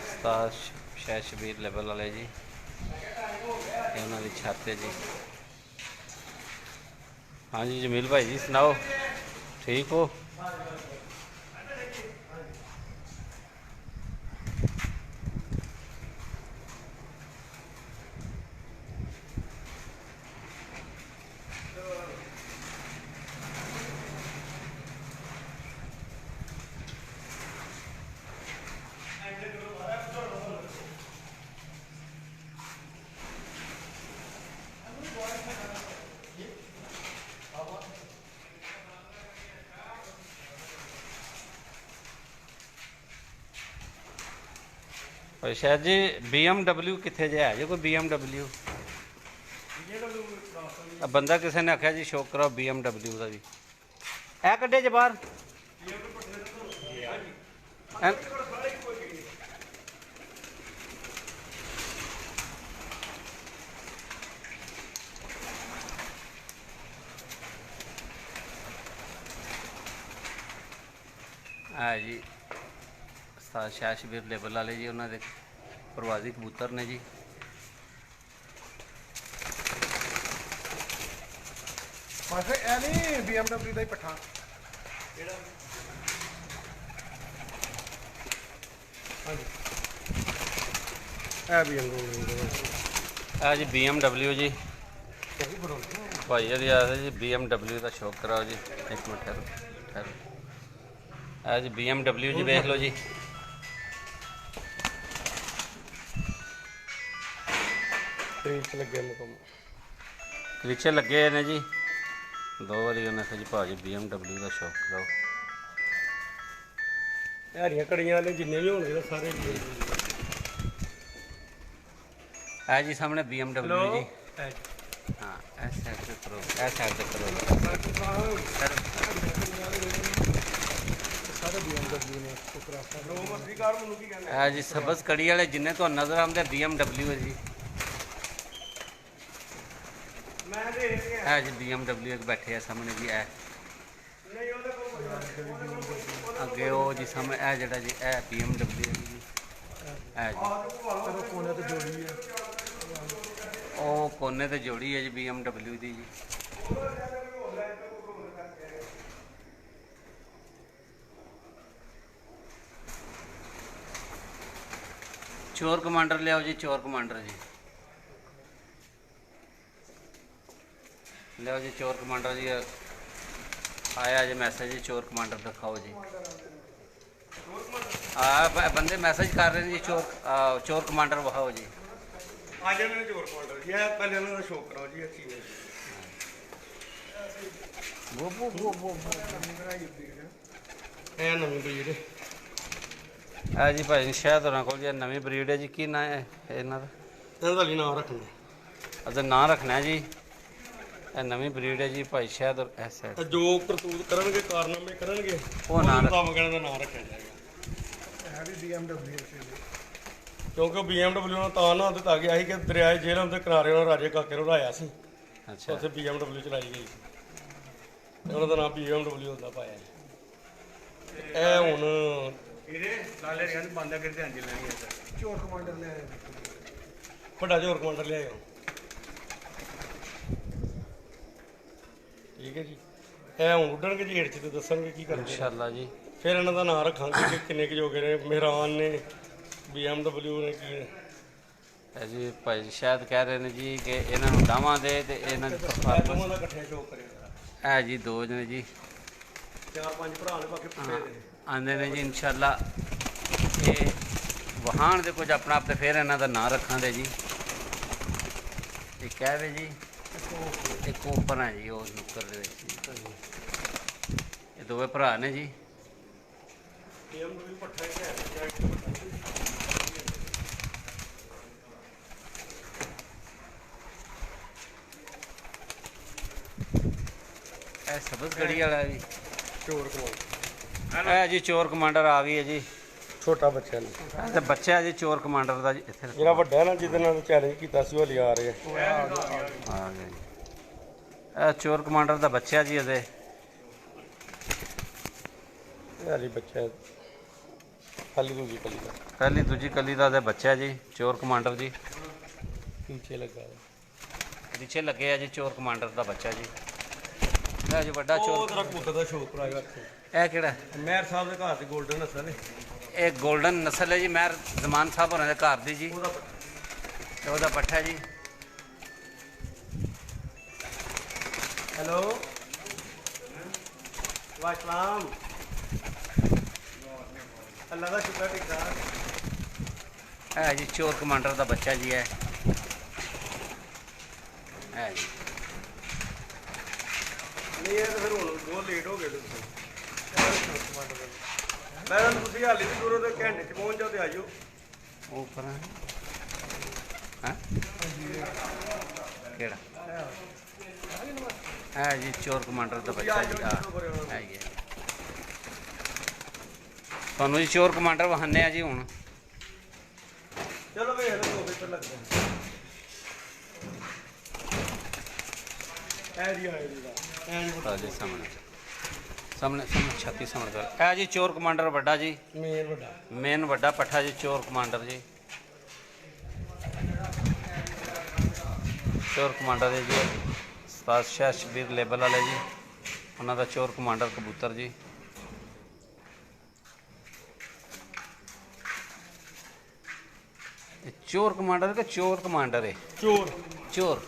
ਉਸਤਾਦ ਸ਼ਾਇਦ ਸ਼ਬੀਰ ਲੈਵਲ ਵਾਲੇ ਜੀ, ਇਹ ਉਹਨਾਂ ਦੀ ਛੱਤ ਹੈ ਜੀ। ਹਾਂਜੀ ਜਮੀਲ ਭਾਈ ਜੀ ਸੁਣਾਓ, ਠੀਕ ਹੋ? ਸ਼ਾਇਦ ਜੀ BMW ਕਿੱਥੇ ਜਿਹਾ ਹੈ ਜੀ, ਕੋਈ BMW? ਬੰਦਾ ਕਿਸੇ ਨੇ ਆਖਿਆ ਜੀ ਸ਼ੌਕ ਕਰਾਓ BMW ਦਾ ਵੀ। ਇਹ ਕੱਢੇ ਜੇ ਬਾਹਰ ਆ ਜੀ। ਉਸਤਾਦ ਸ਼ਾਇਦ ਸ਼ਬੀਰ ਲੈਵਲ ਵਾਲੇ ਜੀ, ਉਹਨਾਂ ਦੇ ਪ੍ਰਵਾਜ਼ੀ ਕਬੂਤਰ ਨੇ ਜੀ। ਪਾਸੇ ਇਹ ਨਹੀਂ BMW ਦਾ ਹੀ ਪੱਠਾ ਕਿਹੜਾ ਹਾਂਜੀ ਇਹ ਵੀ ਅੰਗੂਰ ਆ ਜੀ BMW ਜੀ ਭਾਈ ਜੀ ਆ ਜੀ BMW ਦਾ ਸ਼ੌਕ ਕਰਾਓ ਜੀ। ਇੱਕ ਮਿੰਟ ਠਹਿਰੋ ਠਹਿਰੋ। ਆ ਜੀ BMW ਜੀ ਵੇਖ ਲਓ ਜੀ। ਟ੍ਰੇਚ ਲੱਗੇ ਮੁਕਮ ਕਲੀਚੇ ਲੱਗੇ ਨੇ ਜੀ, ਦੋ ਵਾਰੀ ਉਹਨਾਂ ਕਿਹਾ ਜੀ ਭਾਜੀ BMW ਦਾ ਸ਼ੌਕ ਕਰਾਓ। ਹਰੀਆਂ ਕੜੀਆਂ ਵਾਲੇ ਜਿੰਨੇ ਵੀ ਹੋਣਗੇ ਨਾ ਸਾਰੇ ਆ ਜੀ ਸਾਹਮਣੇ BMW ਜੀ। ਹਾਂ ਇਸ ਸਾਈਡ ਤੇ ਕਰੋ, ਇਸ ਸਾਈਡ ਤੇ ਕਰੋ। ਸਾਰੇ BMW ਨੇ ਸ਼ੁਕਰਾਨਾ ਰੋਮਰਦੀਕਾਰ ਮੈਨੂੰ ਕੀ ਕਹਿੰਦੇ ਆ ਜੀ ਸਬਜ਼ ਕੜੀ ਵਾਲੇ ਜਿੰਨੇ ਤੁਹਾਨੂੰ ਨਜ਼ਰ ਆਉਂਦੇ BMW ਹੈ ਜੀ। ਮੈਂ ਦੇਖ ਕੇ ਆ ਜੀ BMW ਇੱਕ ਬੈਠੇ ਆ ਸਾਹਮਣੇ ਜੀ। ਇਹ ਨਹੀਂ ਉਹਦੇ ਕੋਲ ਅੱਗੇ ਉਹ ਜੀ ਸਾਹਮਣੇ ਇਹ ਜਿਹੜਾ ਜੀ ਇਹ BMW ਹੈ ਜੀ। ਇਹ ਜੀ ਕੋਨੇ ਤੇ ਜੋੜੀ ਹੈ ਉਹ ਕੋਨੇ ਤੇ ਜੋੜੀ ਹੈ ਜੀ BMW ਦੀ ਜੀ। ਚੋਰ ਕਮਾਂਡਰ ਲਿਆਓ ਜੀ, ਚੋਰ ਕਮਾਂਡਰ ਜੀ ਲਿਆਓ ਜੀ। ਚੋਰ ਕਮਾਂਡਰ ਜੀ ਆਇਆ ਜੀ ਮੈਸੇਜ ਜੀ, ਚੋਰ ਕਮਾਂਡਰ ਦਿਖਾਓ ਜੀ। ਬੰਦੇ ਮੈਸੇਜ ਕਰ ਰਹੇ ਨੇ ਜੀ ਚੋਰ ਕਮਾਂਡਰ ਵਹਾਓ ਜੀ। ਆ ਜਾਣੇ ਨੇ ਚੋਰ ਕਮਾਂਡਰ ਜੀ, ਇਹ ਪਹਿਲੇ ਇਹਨਾਂ ਦਾ ਸ਼ੋਅ ਕਰਾਓ ਜੀ। ਅੱਛੀ ਨੇ ਇਹ ਨਵੀਂ ਬਰੀਡ ਇਹ ਜੀ ਭਾਈ ਸ਼ਾਇਦ ਉਹਨਾਂ ਕੋਲ ਜੀ ਨਵੀਂ ਬਰੀਡ ਹੈ ਜੀ। ਕੀ ਨਾਂ ਹੈ ਇਹਨਾਂ ਦਾ? ਇਹਨਾਂ ਦਾ ਲਈ ਨਾਂ ਰੱਖਣਾ। ਅਸਾਂ ਨਾਂ ਰੱਖਣਾ ਜੀ। ਇਹ ਨਵੀਂ ਬਰੀਡ ਹੈ ਜੀ ਭਾਈ ਸ਼ਾਇਦ ਇਸ ਸਾਈਡ ਤੇ ਜੋ ਕਰਤੂਤ ਕਰਨਗੇ, ਕਾਰਨਾਮੇ ਕਰਨਗੇ, ਉਹ ਨਾਂ ਮੁਤਾਬਕ ਇਹਨਾਂ ਦਾ ਨਾਂ ਰੱਖਿਆ ਜਾਏਗਾ। ਇਹ ਵੀ BMW ਕਿਉਂਕਿ BMW ਨਾਲ ਤਾਂ ਨਾਂ ਦਿੱਤਾ ਗਿਆ ਸੀ ਕਿ ਦਰਿਆਏ ਜੇਲ੍ਹਾਂ ਦੇ ਕਿਨਾਰੇ ਉਹਨਾਂ ਰਾਜੇ ਕਾਕੇ ਨੂੰ ਹਰਾਇਆ ਸੀ। ਅੱਛਾ ਉੱਥੇ BMW ਚਲਾਈ ਗਈ ਸੀ ਤੇ ਉਹਨਾਂ ਦਾ ਨਾਮ BMW ਹੁੰਦਾ ਪਾਇਆ। ਇਹ ਹੁਣ ਇਹਦੇ ਲਾਲੇ ਰਿਆਂ ਬੰਦਾ ਕਰਦੇ ਅੰਜ ਲੈਣੀ ਹੈ। ਚੋਰ ਕਮਾਂਡਰ ਲੈ ਆਏ। ਵੱਡਾ ਚੋਰ ਕਮਾਂਡਰ ਲਿਆਇਓ। ਠੀਕ ਹੈ ਜੀ। ਇਹ ਹੁਣ ਉੱਡਣਗੇ ਜੀ ਹੇਠ 'ਚ ਤੇ ਦੱਸਣਗੇ ਕੀ ਕਰਦੇ ਨੇ। ਇਨਸ਼ਾਅੱਲਾ ਜੀ। ਫਿਰ ਇਹਨਾਂ ਦਾ ਨਾਂ ਰੱਖਾਂਗੇ ਕਿ ਕਿੰਨੇ ਕੁ ਜੋਗੇ ਨੇ, ਮਹਿਰਾਨ ਨੇ, BMW ਨੇ, ਕੀ ਨੇ। ਇਹ ਜੀ ਭਾਈ ਸ਼ਾਇਦ ਕਹਿ ਰਹੇ ਨੇ ਜੀ ਕਿ ਇਹਨਾਂ ਨੂੰ ਡਾਵਾਂ ਦੇ ਤੇ ਇਹਨਾਂ ਦੀ ਦੋਵਾਂ ਪਰਫਾਰਮੈਂਸ। ਦਾ ਇਕੱਠੇ ਸ਼ੋਅ ਕਰਿਆ। ਇਹ ਜੀ ਦੋ ਨੇ ਜੀ। 4-5 ਭਰਾ ਨੇ, ਬਾਕੀ ਪੁੱਛੇ ਨੇ। ਆਂਦੇ ਨੇ ਜੀ ਇਨਸ਼ਾਅੱਲਾ ਇਹ ਵਹਾਣ ਦੇ ਕੁਝ ਆਪਣਾ ਆਪ ਤੇ ਫਿਰ ਇਹਨਾਂ ਦਾ ਨਾਂ ਰੱਖਾਂਗੇ ਜੀ। ਇਹ ਕਹਿ ਵੇ ਜੀ ਇੱਕ ਉੱਪਰ ਹੈ ਜੀ ਉਹ ਨੁੱਕਰ ਦੇ ਵਿੱਚ। ਇਹ ਦੋਵੇਂ ਭਰਾ ਨੇ ਜੀ। BMW ਪੱਠਾ ਹੀ ਹੈ। ਇਹ ਸਬਜ਼ ਗੜੀ ਵਾਲਾ ਜੀ ਚੋਰ ਕਮਾਂਡਰ। ਇਹ ਜੀ ਚੋਰ ਕਮਾਂਡਰ ਆ ਗਈ ਹੈ ਜੀ। ਛੋਟਾ ਬੱਚਾ ਨੇ। ਇਹ ਤੇ ਬੱਚਾ ਜੀ ਚੋਰ ਕਮਾਂਡਰ ਦਾ ਜੀ। ਇੱਥੇ ਰੱਖੋ। ਜਿਹੜਾ ਵੱਡਾ ਨਾ ਜਿਹਦੇ ਨਾਲ ਚੈਲੰਜ ਕੀਤਾ ਸੀ ਉਹ ਲਿਆ ਰਹੇ ਆ। ਆ ਗਿਆ ਜੀ। ਇਹ ਚੋਰ ਕਮਾਂਡਰ ਦਾ ਬੱਚਾ ਜੀ ਇਹਦੇ। ਇਹ ਵਾਲੀ ਬੱਚਾ ਖਾਲੀ ਦੂਜੀ ਕਲੀ ਦਾ ਪਹਿਲੀ ਦੂਜੀ ਕਲੀ ਦਾ ਇਹਦੇ ਬੱਚਾ ਜੀ ਚੋਰ ਕਮਾਂਡਰ ਜੀ। ਪਿੱਛੇ ਲੱਗਾ। ਪਿੱਛੇ ਲੱਗੇ ਆ ਜੀ ਚੋਰ ਕਮਾਂਡਰ ਦਾ ਬੱਚਾ ਜੀ। ਇਹ ਜੀ ਵੱਡਾ ਉਹ ਚੋਰ। ਤੇਰਾ ਕਬੂਤਰ ਦਾ ਸ਼ੌਕ ਕਰਾਇਆ। ਇਹ ਕਿਹੜਾ? ਮਹਿਰ ਸਾਹਿਬ ਦੇ ਘਰ ਦੀ ਗੋਲਡਨ ਨਸਲ ਹੈ। ਇਹ 골ਡਨ ਨਸਲ ਹੈ ਜੀ। ਮਹਿਰ ਜ਼ਮਾਨ ਸਾਹਿਬ ਹੋਰਾਂ ਦੇ ਘਰ ਦੀ ਜੀ। ਤੇ ਉਹਦਾ ਪੱਠਾ ਜੀ। ਹੈਲੋ ਵਾਸਲਾਮ। ਅੱਲਾ ਦਾ ਸ਼ੁਕਰ ਠੀਕ ਠਾਕ। ਇਹ ਜੀ ਚੋਰ ਕਮਾਂਡਰ ਦਾ ਬੱਚਾ ਜੀ ਹੈ। ਇਹ ਜੀ ਨਹੀਂ ਇਹ ਤਾਂ ਫਿਰ ਹੁਣ ਬਹੁਤ ਲੇਟ ਹੋ ਗਏ ਤੁਸੀਂ। ਮੈਂ ਤਾਂ ਤੁਸੀਂ ਹਾਲੇ ਵੀ ਦੂਰੋਂ ਦੇ ਘੰਟੇ 'ਚ ਪਹੁੰਚ ਜਾਓ ਤੇ ਆਇਓ। ਉਹ ਉੱਪਰ ਹੈ ਹਾਂ ਕਿਹੜਾ? ਇਹ ਜੀ ਚੋਰ ਕਮਾਂਡਰ ਦਾ ਬੱਚਾ ਜੀ। ਆ ਹੈ ਤੁਹਾਨੂੰ ਜੀ ਚੋਰ ਕਮਾਂਡਰ ਵਹਾਨੇ ਆ ਜੀ ਹੁਣ। ਚਲੋ ਵੇਖ ਲਓ ਫਿਰ ਲੱਗਦਾ। ਇਹ ਜੀ ਆਏ ਜੀ ਦਾ। ਇਹ ਜੀ ਆ ਜੀ ਸਾਹਮਣੇ ਸਾਹਮਣੇ ਸਾਹਮਣੇ ਛਾਤੀ ਸਾਹਮਣੇ ਕਰ। ਇਹ ਜੀ ਚੋਰ ਕਮਾਂਡਰ ਵੱਡਾ ਜੀ। ਮੇਨ ਵੱਡਾ। ਮੇਨ ਵੱਡਾ ਪੱਠਾ ਜੀ ਚੋਰ ਕਮਾਂਡਰ ਜੀ। ਚੋਰ ਕਮਾਂਡਰ ਦੇ ਜੀ ਉਸਤਾਦ ਸ਼ਾਹ ਸ਼ਬੀਰ ਲੇਬਲ ਵਾਲੇ ਜੀ। ਉਹਨਾਂ ਦਾ ਚੋਰ ਕਮਾਂਡਰ ਕਬੂਤਰ ਜੀ। ਇਹ ਚੋਰ ਕਮਾਂਡਰ ਕਿ ਚੋਰ ਕਮਾਂਡਰ ਹੈ? ਚੋਰ। ਚੋਰ।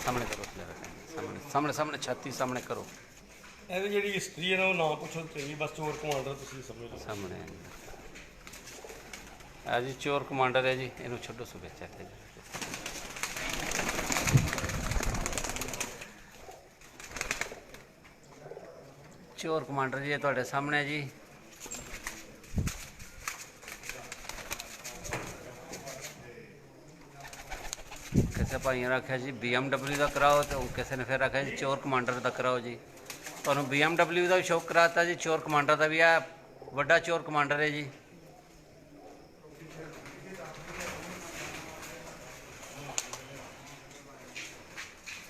ਸਾਹਮਣੇ ਕਰੋ ਸਾਹਮਣੇ ਸਾਹਮਣੇ ਸਾਹਮਣੇ ਛਾਤੀ ਸਾਹਮਣੇ ਕਰੋ। ਇਹਦੀ ਜਿਹੜੀ ਹਿਸਟਰੀ ਹੈ ਨਾ ਉਹ ਨਾ ਪੁੱਛੋ ਤੁਸੀਂ, ਬਸ ਚੋਰ ਕਮਾਂਡਰ ਤੁਸੀਂ ਸਮਝ ਲਓ। ਸਾਹਮਣੇ ਆ ਜੀ ਚੋਰ ਕਮਾਂਡਰ ਹੈ ਜੀ। ਇਹਨੂੰ ਛੱਡੋ ਸੁਬੇ ਚਾਹਤੇ ਜੀ। ਚੋਰ ਕਮਾਂਡਰ ਜੀ ਇਹ ਤੁਹਾਡੇ ਸਾਹਮਣੇ ਜੀ। ਕਿਸੇ ਭਾਈਆਂ ਨੇ ਆਖਿਆ ਜੀ BMW ਦਾ ਕਰਾਓ ਤੇ ਕਿਸੇ ਨੇ ਫਿਰ ਆਖਿਆ ਜੀ ਚੋਰ ਕਮਾਂਡਰ ਦਾ ਕਰਾਓ ਜੀ। ਤੁਹਾਨੂੰ BMW ਦਾ ਵੀ ਸ਼ੌਕ ਕਰਾਤਾ ਜੀ, ਚੋਰ ਕਮਾਂਡਰ ਦਾ ਵੀ। ਆ ਵੱਡਾ ਚੋਰ ਕਮਾਂਡਰ ਹੈ ਜੀ।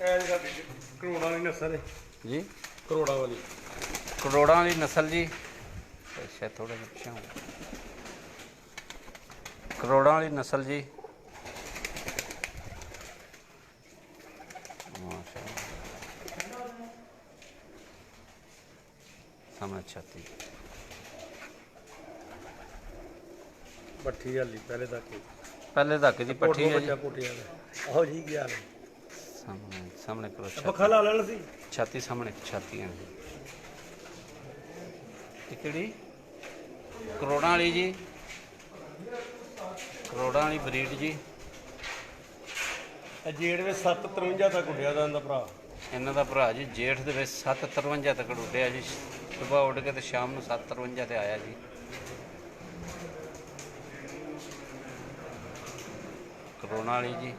ਇਹ ਜਿਹੜਾ ਕਰੋੜਾਂ ਵਾਲੀ ਨਸਲ ਹੈ ਜੀ। ਕਰੋੜਾਂ ਵਾਲੀ। ਕਰੋੜਾਂ ਵਾਲੀ ਨਸਲ ਜੀ। ਅੱਛਾ ਥੋੜਾ ਜਿਹਾ ਪਿੱਛੇ ਹੋ। ਕਰੋੜਾਂ ਵਾਲੀ ਨਸਲ ਜੀ। ਮਾਸ਼ਾਅੱਲਾ। ਸਾਹਮਣੇ ਛਾਤੀ। ਪੱਠੀ ਹਾਲੀ ਪਹਿਲੇ ਤੱਕ ਪਹਿਲੇ ਧੱਕੇ ਦੀ ਪੱਠੀ ਹੈ ਜੀ। ਬੱਚਾ ਪੁੱਟਿਆ ਦਾ। ਆਹੋ ਜੀ ਕੀ ਹਾਲ ਹੈ? ਸਾਹਮਣੇ ਸਾਹਮਣੇ ਕਰੋ ਪੱਖਾ ਛਾਤੀ। ਲਾ ਲੈਣ ਸੀ। ਛਾਤੀ ਸਾਹਮਣੇ ਛਾਤੀ ਹੈ। ਇਹ ਕਿਹੜੀ? ਕਰੋੜਾਂ ਵਾਲੀ ਜੀ, ਕਰੋੜਾਂ ਵਾਲੀ ਬਰੀਡ ਜੀ। ਇਹ ਜੇੜ ਵਿੱਚ 753 ਤੱਕ ਉੱਡਿਆ ਦਾ ਇਹਦਾ ਭਰਾ। ਇਹਨਾਂ ਦਾ ਭਰਾ ਜੀ ਜੇਠ ਦੇ ਵਿੱਚ 753 ਤੱਕ ਉੱਡਿਆ ਜੀ। ਸੁਬਾਹ ਉੱਡ ਕੇ ਤੇ ਸ਼ਾਮ ਨੂੰ 753 ਤੇ ਆਇਆ ਜੀ। ਕਰੋੜਾਂ ਵਾਲੀ ਜੀ।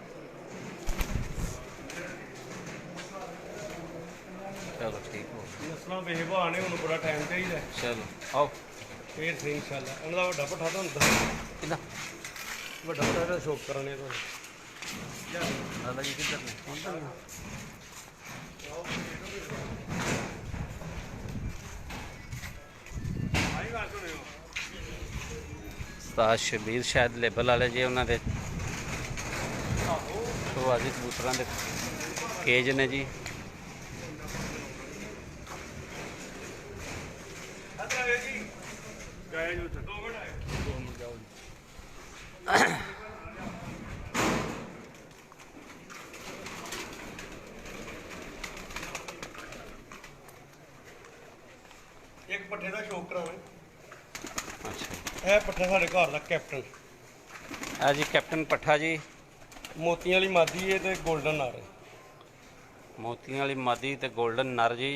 ਚਲੋ ਠੀਕ ਹੋ ਗਿਆ। ਨਸਲਾਂ ਬੇਹਵਾ ਨੇ, ਉਹਨੂੰ ਬੜਾ ਟਾਈਮ ਚਾਹੀਦਾ ਹੈ। ਚਲੋ ਆਓ। ਫੇਰ ਸਹੀ ਇਨਸ਼ਾਅੱਲਾ। ਇਹਨਾਂ ਦਾ ਵੱਡਾ ਪੱਠਾ ਤੁਹਾਨੂੰ ਦੱਸ, ਕਿੱਦਾਂ ਵੱਡਾ ਪੱਠਾ ਇਹਦਾ ਸ਼ੌਕ ਕਰਾਂਗੇ ਤੁਹਾਨੂੰ। ਦਾਦਾ ਜੀ ਕਿੱਧਰ ਨੇ? ਹੁਣ ਤਾਂ ਨਹੀਂ। ਉਸਤਾਦ ਸ਼ਬੀਰ ਸ਼ਾਇਦ ਲੇਬਲ ਵਾਲੇ ਜੀ, ਉਹਨਾਂ ਦੇ ਸ਼ੁਰੂਆਤੀ ਕਬੂਤਰਾਂ ਦੇ ਕੇਜ ਨੇ ਜੀ। ਇੱਕ ਪੱਠੇ ਦਾ ਸ਼ੌਕ ਕਰਾਂਗੇ। ਅੱਛਾ ਇਹ ਪੱਠਾ ਸਾਡੇ ਘਰ ਦਾ ਕੈਪਟਨ। ਆ ਜੀ ਕੈਪਟਨ ਪੱਠਾ ਜੀ। ਮੋਤੀਆਂ ਵਾਲੀ ਮਾਦੀ ਹੈ ਤੇ 골ਡਨ ਨਾਰ ਹੈ। ਮੋਤੀਆਂ ਵਾਲੀ ਮਾਦੀ ਤੇ 골ਡਨ ਨਰ ਜੀ।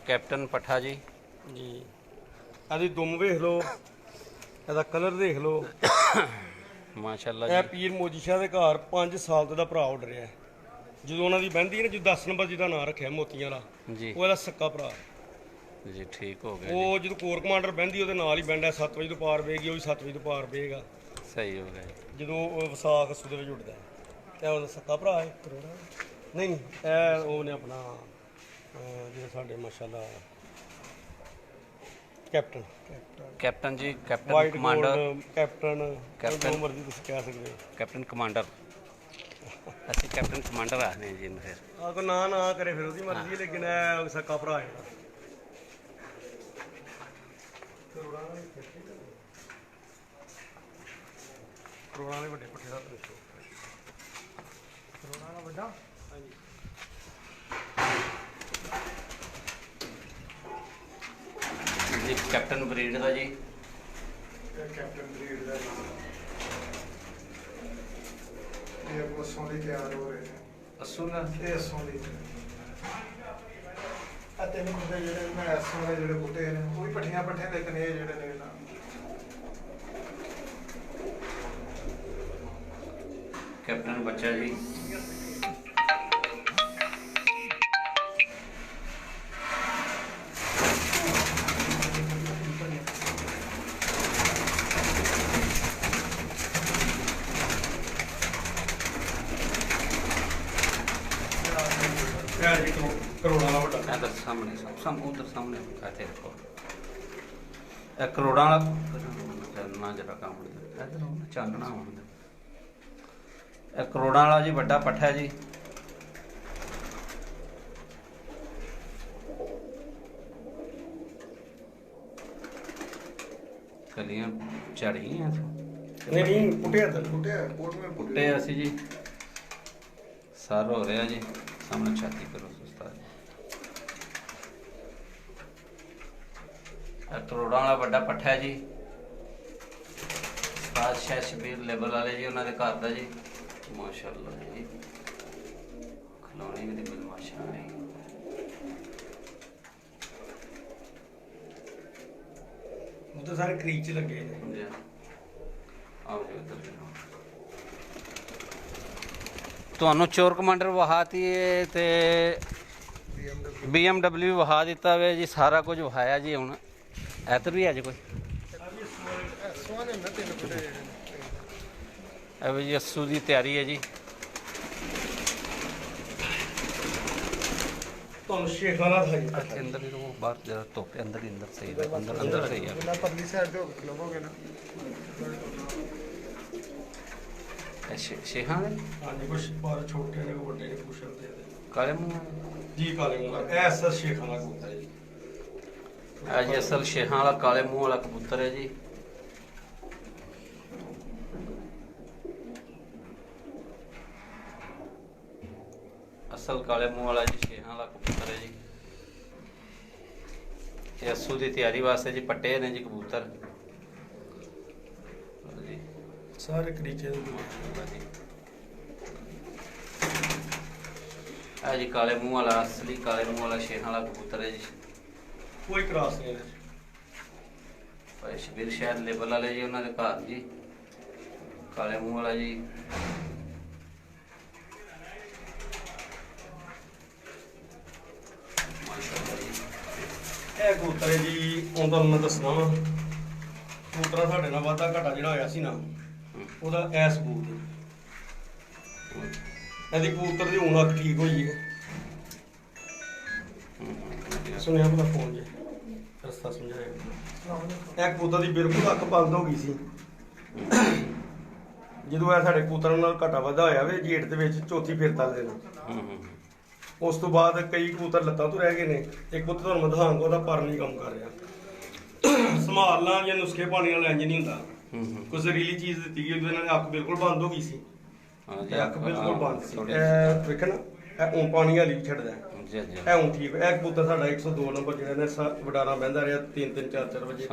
ਕੈਪਟਨ ਪੱਠਾ ਜੀ। ਜੀ ਇਹਦੀ ਦੁਮ ਵੇਖ ਲਓ, ਇਹਦਾ ਕਲਰ ਦੇਖ ਲਓ। ਮਾਸ਼ਾਅੱਲਾ ਇਹ ਜੀ। ਪੀਰ ਮੋਜੀ ਸ਼ਾਹ ਦੇ ਘਰ 5 ਸਾਲ ਤੋਂ ਦਾ ਭਰਾ ਉੱਡ ਰਿਹਾ ਹੈ। ਜਦੋਂ ਉਹਨਾਂ ਦੀ ਬਹਿੰਦੀ ਹੈ ਨਾ, ਜਦੋਂ 10 ਨੰਬਰ ਜਿਹਦਾ ਨਾਂ ਰੱਖਿਆ ਮੋਤੀਆਂ ਵਾਲਾ, ਜੀ ਉਹ ਇਹਦਾ ਸੱਕਾ ਭਰਾ। ਜੀ ਠੀਕ ਹੋ ਗਿਆ ਜੀ। ਉਹ ਜਦੋਂ ਕੋਰ ਕਮਾਂਡਰ ਬਹਿੰਦੀ ਉਹਦੇ ਨਾਲ ਹੀ ਬਹਿੰਦਾ। 7 ਵਜੇ ਤੋਂ ਪਾਰ ਵੇਗੀ, ਉਹ ਵੀ 7 ਵਜੇ ਤੋਂ ਪਾਰ ਵੇਗਾ ਸਹੀ ਹੋ ਗਿਆ ਜੀ। ਜਦੋਂ ਉਹ ਵਿਸਾਖ ਸੂਦੇ ਵਿੱਚ ਉੱਡਦਾ। ਇਹ ਉਹਦਾ ਸੱਕਾ ਭਰਾ ਹੈ। ਨਹੀਂ ਨਹੀਂ, ਇਹ ਉਹ ਨੇ ਆਪਣਾ ਜਿਹੜੇ ਸਾਡੇ ਮਾਸ਼ਾਅੱਲਾ ਕੈਪਟਨ। ਕੈਪਟਨ ਜੀ। Captain white commander. Captain, captain. ਜੋ ਮਰਜ਼ੀ ਤੁਸੀਂ ਕਹਿ ਸਕਦੇ ਹੋ। Captain commander. ਅਸੀਂ ਕੈਪਟਨ ਕਮਾਂਡਰ ਆਖਦੇ ਹਾਂ ਜੀ ਇਹਨੂੰ ਫਿਰ। ਆ ਕੋ ਨਾ ਕਰੇ ਫਿਰ ਉਹਦੀ ਮਰਜ਼ੀ ਹੈ, ਲੇਕਿਨ ਇਹ ਸੱਕਾ ਭਰਾ ਹੈ। ਕਰੋੜਾਂ ਦੇ ਵੱਡੇ ਪੱਠੇ ਦਾ ਸ਼ੌਕ। ਕਰੋੜਾਂ ਦਾ ਵੱਡਾ। ਹਾਂਜੀ। ਜੀ ਕੈਪਟਨ ਬਰੀਡ ਦਾ ਜੀ। ਕੈਪਟਨ ਬਰੀਡ ਦਾ ਇਹ ਅਸੋਂ ਲਈ ਤਿਆਰ ਹੋ ਰਹੇ ਨੇ। ਅਸੂ ਦਾ ਇਹ ਅਸੋਂ ਲਈ ਆ ਤਿੰਨ ਬੁੱਢੇ ਜਿਹੜੇ ਮੈਂ ਅਸੋਂ ਦੇ ਜਿਹੜੇ ਬੁੱਢੇ ਨੇ, ਉਹ ਵੀ ਪੱਠੀਆਂ ਲੇਕਿਨ ਇਹ ਜਿਹੜੇ ਨੇ ਨਾ ਕੈਪਟਨ ਬੱਚਾ ਜੀ। ਇਹ ਜੀ ਕਰੋੜਾਂ ਦਾ ਵੱਡਾ। ਇਧਰ ਸਾਹਮਣੇ ਉਧਰ ਸਾਹਮਣੇ ਇੱਥੇ ਰੱਖੋ। ਇਹ ਕਰੋੜਾਂ ਵਾਲਾ ਚਾਨਣਾ ਜਰਾ ਕੰਮ ਇਧਰ ਚਾਨਣਾ ਹੁੰਦਾ। ਇਹ ਕਰੋੜਾਂ ਵਾਲਾ ਜੀ ਵੱਡਾ ਪੱਠਾ ਜੀ। ਕਲੀਆਂ ਝੜੀਆਂ ਨਹੀਂ ਪੁੱਟਿਆ ਤਾਂ ਕੋਟ ਮੇ ਪੁੱਟੇ ਅਸੀਂ ਜੀ। ਸਾਰ ਹੋ ਰਿਹਾ ਜੀ। ਸਾਹਮਣੇ ਛਾਤੀ ਕਰੋ ਉਸਤਾਦ। ਇਹ ਕਰੋੜਾਂ ਵਾਲਾ ਵੱਡਾ ਪੱਠਾ ਜੀ। ਉਸਤਾਦ ਸ਼ਾਹ ਸ਼ਬੀਰ ਲੈਵਲ ਵਾਲੇ ਜੀ, ਉਹਨਾਂ ਦੇ ਘਰ ਦਾ ਜੀ। ਮਾਸ਼ਾਅੱਲਾ ਜੀ। ਖਿਲੌਣੇ ਵੀ ਦੇ ਮਾਸ਼ਾਅੱਲਾ। ਉਹ ਤਾਂ ਸਾਰੇ ਕਰੀਚ ਚ ਲੱਗੇ ਨੇ। ਜੀ ਆਓ ਜੀ ਇੱਧਰ ਜੀ। ਤੁਹਾਨੂੰ ਚੋਰ ਕਮਾਂਡਰ ਵਹਾਤੀ ਹੈ ਤੇ BMW ਵਹਾ ਦਿੱਤਾ ਵੇ ਜੀ। ਸਾਰਾ ਕੁਝ ਵਹਾਇਆ ਜੀ। ਹੁਣ ਇੱਧਰ ਵੀ ਹੈ ਜੀ ਕੋਈ ਸੋਹਣੇ ਨਾ ਤਿੰਨ ਬੁੱਢੇ ਜਿਹੜੇ ਨੇ। ਇਹ ਵੀ ਜੀ ਅੱਸੂ ਦੀ ਤਿਆਰੀ ਹੈ ਜੀ। ਤੁਹਾਨੂੰ ਸ਼ੇਖਾਂ ਦਾ ਥਾਈ ਇੱਥੇ ਅੰਦਰ ਹੀ ਰਹੋ, ਬਾਹਰ ਜਰਾ ਧੁੱਪ ਅੰਦਰ ਹੀ ਅੰਦਰ ਸਹੀ ਹੈ। ਅੰਦਰ ਸਹੀ ਹੈ। ਬਿਨਾਂ ਪਰਲੀ ਸਾਈਡ ਤੇ ਖਲੋਵੋਗੇ ਨਾ। ਇਹ ਸ਼ੇਖਾਂ ਦੇ ਹਾਂਜੀ, ਕੁਛ ਪਰ ਛੋਟੇ ਨੇ, ਕੋ ਵੱਡੇ ਨੇ, ਕੁਛ ਹੁੰਦੇ ਨੇ ਕਾਲੇ ਮੂੰਹ ਜੀ। ਕਾਲੇ ਮੂੰਹ ਦਾ ਇਹ ਅਸਲ ਸ਼ੇਖਾਂ ਦਾ ਕਬੂਤਰ ਹੈ ਜੀ। ਇਹ ਜੀ ਅਸਲ ਸ਼ੇਖਾਂ ਵਾਲਾ ਕਾਲੇ ਮੂੰਹ ਵਾਲਾ ਕਬੂਤਰ ਹੈ ਜੀ। ਅਸਲ ਕਾਲੇ ਮੂੰਹ ਵਾਲਾ ਜੀ ਸ਼ੇਖਾਂ ਵਾਲਾ ਕਬੂਤਰ ਹੈ ਜੀ। ਇਹ ਅੱਸੂ ਦੀ ਤਿਆਰੀ ਵਾਸਤੇ ਜੀ ਪੱਟੇ ਨੇ ਜੀ ਕਬੂਤਰ। ਸਾਰੇ ਕਰੀਚੇ ਦੇ ਇਹ ਜੀ ਕਾਲੇ ਮੂੰਹ ਵਾਲਾ, ਅਸਲੀ ਕਾਲੇ ਮੂੰਹ ਵਾਲਾ ਸ਼ੇਰਾਂ ਵਾਲਾ ਕਬੂਤਰ ਹੈ ਜੀ। ਕੋਈ ਕਰਾਸ ਨਹੀਂ ਇਹਦੇ 'ਚ। ਭਾਈ ਸ਼ਬੀਰ ਸ਼ਾਇਦ ਲੇਬਲ ਵਾਲੇ ਜੀ, ਉਹਨਾਂ ਦੇ ਘਰ ਜੀ ਕਾਲੇ ਮੂੰਹ ਵਾਲਾ ਜੀ। ਮਾਸ਼ਾਅੱਲਾ ਜੀ। ਇਹ ਕਬੂਤਰ ਹੈ ਜੀ, ਹੁਣ ਤੁਹਾਨੂੰ ਮੈਂ ਦੱਸਣਾ ਵਾ ਕਬੂਤਰਾਂ ਸਾਡੇ ਨਾਲ ਵਾਧਾ ਘਾਟਾ ਜਿਹੜਾ ਹੋਇਆ ਸੀ ਨਾ, ਉਹਦਾ ਇਹ ਸਬੂਤ ਹੈ। ਇਹਦੀ ਕਬੂਤਰ ਦੀ ਹੁਣ ਅੱਖ ਠੀਕ ਹੋਈ ਹੈ। ਸੁਣਿਆ ਉਹਦਾ ਫੋਨ ਜੇ ਰਸਤਾ ਸਮਝਾਇਆ। ਇਹ ਕਬੂਤਰ ਦੀ ਬਿਲਕੁਲ ਅੱਖ ਬੰਦ ਹੋ ਗਈ ਸੀ। ਜਦੋਂ ਇਹ ਸਾਡੇ ਕਬੂਤਰਾਂ ਨਾਲ ਘਾਟਾ ਵਾਧਾ ਹੋਇਆ ਵੇ ਜੇਠ ਦੇ ਵਿੱਚ ਚੌਥੀ ਫੇਰ ਤਲ ਦੇਣਾ। ਉਸ ਤੋਂ ਬਾਅਦ ਕਈ ਕਬੂਤਰ ਲੱਤਾਂ ਤੋਂ ਰਹਿ ਗਏ ਨੇ। ਇੱਕ ਕਬੂਤਰ ਤੁਹਾਨੂੰ ਮੈਂ ਦਿਖਾਉਂਗਾ, ਉਹਦਾ ਪਰ ਨਹੀਂ ਕੰਮ ਕਰ ਰਿਹਾ। ਸੰਭਾਲਣਾ ਜਾਂ ਨੁਸਖੇ ਪਾਣੀ ਨਾਲ ਇੰਜ ਨਹੀਂ ਹੁੰਦਾ। ਕੋਈ ਜ਼ਹਿਰੀਲੀ ਚੀਜ਼ ਦਿੱਤੀ ਗਈ, ਉਹਦੇ ਨਾਲ ਅੱਖ ਬਿਲਕੁਲ ਬੰਦ ਹੋ ਗਈ ਸੀ। ਇਹ ਅੱਖ ਬਿਲਕੁਲ ਬੰਦ ਸੀ। ਇਹ ਵੇਖ ਨਾ, ਇਹ ਹੁਣ ਪਾਣੀ ਵਾਲੀ ਵੀ ਛੱਡਦਾ ਹੈ। ਇਹ ਹੁਣ ਠੀਕ ਹੈ। ਇਹ ਕਬੂਤਰ ਸਾਡਾ 102 ਨੰਬਰ ਜਿਹੜਾ ਨੇ ਵਡਾਰਾ ਬਹਿੰਦਾ ਰਿਹਾ 3-3 4-4 ਵਜੇ,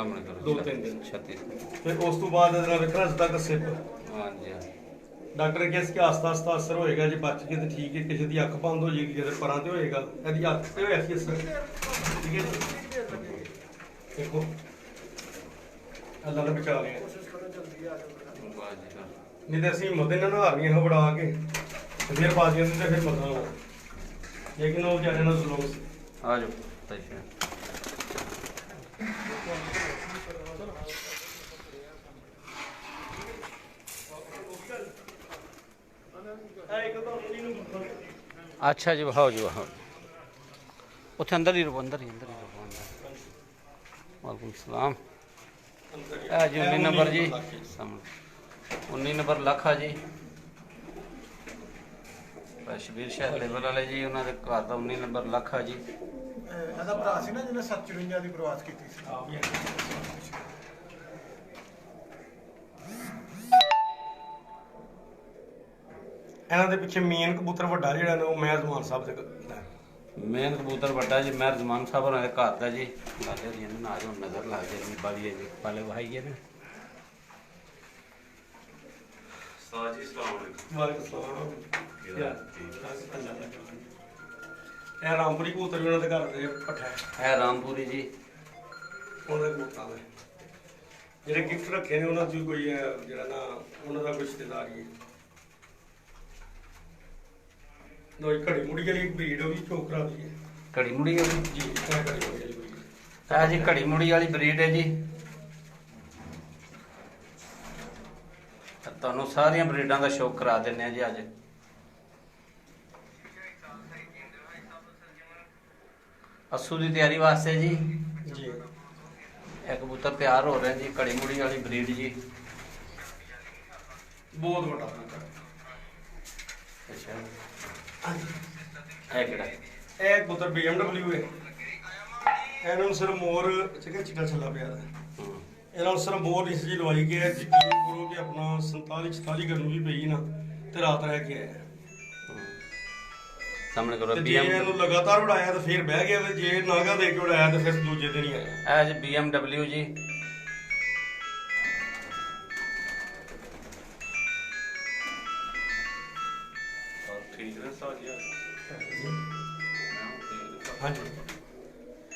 2-3 ਦਿਨ। ਫਿਰ ਉਸ ਤੋਂ ਬਾਅਦ ਇਹਦੇ ਨਾਲ ਵੇਖਣਾ ਸਿੱਧਾ ਕੱਸੇ ਪਰ। ਡਾਕਟਰ ਨੇ ਕਿਹਾ ਸੀ ਕਿ ਆਸਤਾ ਆਸਤਾ ਅਸਰ ਹੋਏਗਾ, ਜੇ ਬਚ ਗਏ ਤਾਂ ਠੀਕ ਹੈ, ਕਿਸੇ ਦੀ ਅੱਖ ਬੰਦ ਹੋ ਜਾਏਗੀ, ਕਿਸੇ ਪਰਾਂ ਤੇ ਹੋਏਗਾ। ਇਹਦੀ ਅੱਖ ਤੇ ਹੋਇਆ ਸੀ ਅਸਰ, ਠੀਕ ਹੈ ਜੀ। ਦੇਖੋ ਅੱਲਾ ਨੇ ਬਚਾ ਲਿਆ। ਨਹੀਂ ਤਾਂ ਅਸੀਂ ਹਿੰਮਤ ਇਹਨਾਂ ਨਾਲ ਹਾਰੀਆਂ ਹੋ ਵੜਾ ਕੇ ਫਿਰ ਪਾ ਦਿੰਦੇ ਤੇ ਫਿਰ ਮਸਲਾ ਹੋਣਾ। ਲੇਕਿਨ ਉਹ ਵਿਚਾਰੇ ਨਾਲ ਜ਼ੁਲਮ ਸੀ। ਆ ਜਾਓ अच्छा जी, वहाओ जी वहाओ। उत्थे अंदर ही रहो, अंदर ही रहो। वालेकुम सलाम। जी 19 नंबर जी, 19 नंबर लखा जी। ਸ਼ਬੀਰ ਸ਼ਾਹ ਲੇਬਲ ਵਾਲੇ ਜੀ, ਉਹਨਾਂ ਦੇ ਘਰ ਦਾ 19 ਨੰਬਰ ਲਖਾ ਜੀ। ਇਹਦਾ ਭਰਾ ਸੀ ਨਾ ਜਿਹਨੇ 754 ਦੀ ਪ੍ਰਵਾਸ ਕੀਤੀ ਸੀ। ਇਹਨਾਂ ਦੇ ਪਿੱਛੇ ਮੇਨ ਕਬੂਤਰ ਵੱਡਾ ਜਿਹੜਾ ਨਾ, ਉਹ ਮਹਿਜ਼ਮਾਨ ਸਾਹਿਬ ਦੇ ਮੇਨ ਕਬੂਤਰ ਵੱਡਾ ਜੀ ਮਹਿਜ਼ਮਾਨ ਸਾਹਿਬ ਉਹਨਾਂ ਦੇ ਘਰ ਦਾ ਜੀ। ਲਾਗੇ ਜੀ ਨਾ ਜੋ ਨਜ਼ਰ ਲੱਗ ਜਾਏ ਬਾਲੀ ਹੈ ਜੀ, ਪਾਲੇ ਵਹਾਈ ਹੈ ਨਾ। ਸਾਜੀ ਸਲਾਮ ਵਾਲੇਕੁਮ ਸਲਾਮ। ਇਹ ਰਾਮਪੁਰੀ ਕਬੂਤਰ ਵੀ ਉਹਨਾਂ ਦੇ ਘਰ ਦੇ ਪੱਠਾ ਹੈ। ਰਾਮਪੁਰੀ ਜੀ ਉਹਨਾਂ ਦੇ ਕਬੂਤਰਾਂ ਦੇ ਜਿਹੜੇ ਗਿਫਟ ਰੱਖੇ ਨੇ, ਉਹਨਾਂ 'ਚ ਕੋਈ ਜਿਹੜਾ ਨਾ ਉਹਨਾਂ ਦਾ ਕੋਈ ਰਿਸ਼ਤੇਦਾਰ ਹੀ ਹੈ। ਨੋਈ ਘੜੀ ਮੁੜੀ ਵਾਲੀ ਇੱਕ ਬਰੀਡ, ਉਹ ਵੀ ਚੋਕਰਾ ਦੀ ਹੈ। ਘੜੀ ਮੁੜੀ ਵਾਲੀ ਜੀ, ਇਹ ਘੜੀ ਮੁੜੀ ਵਾਲੀ ਬਰੀਡ ਹੈ ਜੀ। ਘੜੀ ਮੁੜੀ ਵਾਲੀ ਬਰੀਡ ਹੈ ਜੀ। ਤੁਹਾਨੂੰ ਸਾਰੀਆਂ ਬਰੀਡਾਂ ਦਾ ਸ਼ੌਕ ਕਰਾ ਦਿੰਦੇ ਆ ਜੀ ਅੱਜ। ਅਸੂ ਦੀ ਤਿਆਰੀ ਵਾਸਤੇ ਜੀ ਜੀ ਇਹ ਕਬੂਤਰ ਤਿਆਰ ਹੋ ਰਹੇ ਜੀ। ਘੜੀ ਮੁੜੀ ਵਾਲੀ ਬਰੀਡ ਜੀ, ਬਹੁਤ ਵੱਡਾ ਕਬੂਤਰ। ਅੱਛਾ, ਇਹ ਕਿਹੜਾ? ਇਹ ਕਬੂਤਰ BMW ਹੈ। ਇਹਨਾਂ ਨੂੰ ਸਿਰ ਮੋਰ ਚਿੱਟਾ ਛੱਲਾ ਪਿਆ ਦਾ। ਇਹਨਾਂ ਨੂੰ ਸਿਰ ਮੋਰ ਇਸ ਜੀ ਲਵਾਈ ਗਿਆ। ਯਕੀਨ ਕਰੋ ਕਿ ਆਪਣਾ 47-46 ਗਰਮੀ ਵੀ ਪਈ ਨਾ ਤੇ ਰਾਤ ਰਹਿ ਕੇ ਆਇਆ। ਸਾਹਮਣੇ ਕਰੋ ਤੇ ਜੇ ਇਹਨੂੰ ਲਗਾਤਾਰ ਉਡਾਇਆ ਤਾਂ ਫਿਰ ਬਹਿ ਗਿਆ, ਜੇ ਨਾਗਾ ਦੇ ਕੇ ਉਡਾਇਆ ਤਾਂ ਫਿਰ ਦੂਜੇ ਦਿਨ ਹੀ ਆਇਆ। ਇਹ ਜੀ BMW ਜੀ। ਠੀਕ ਨੇ ਸਾਜੀ। ਹਾਂਜੀ,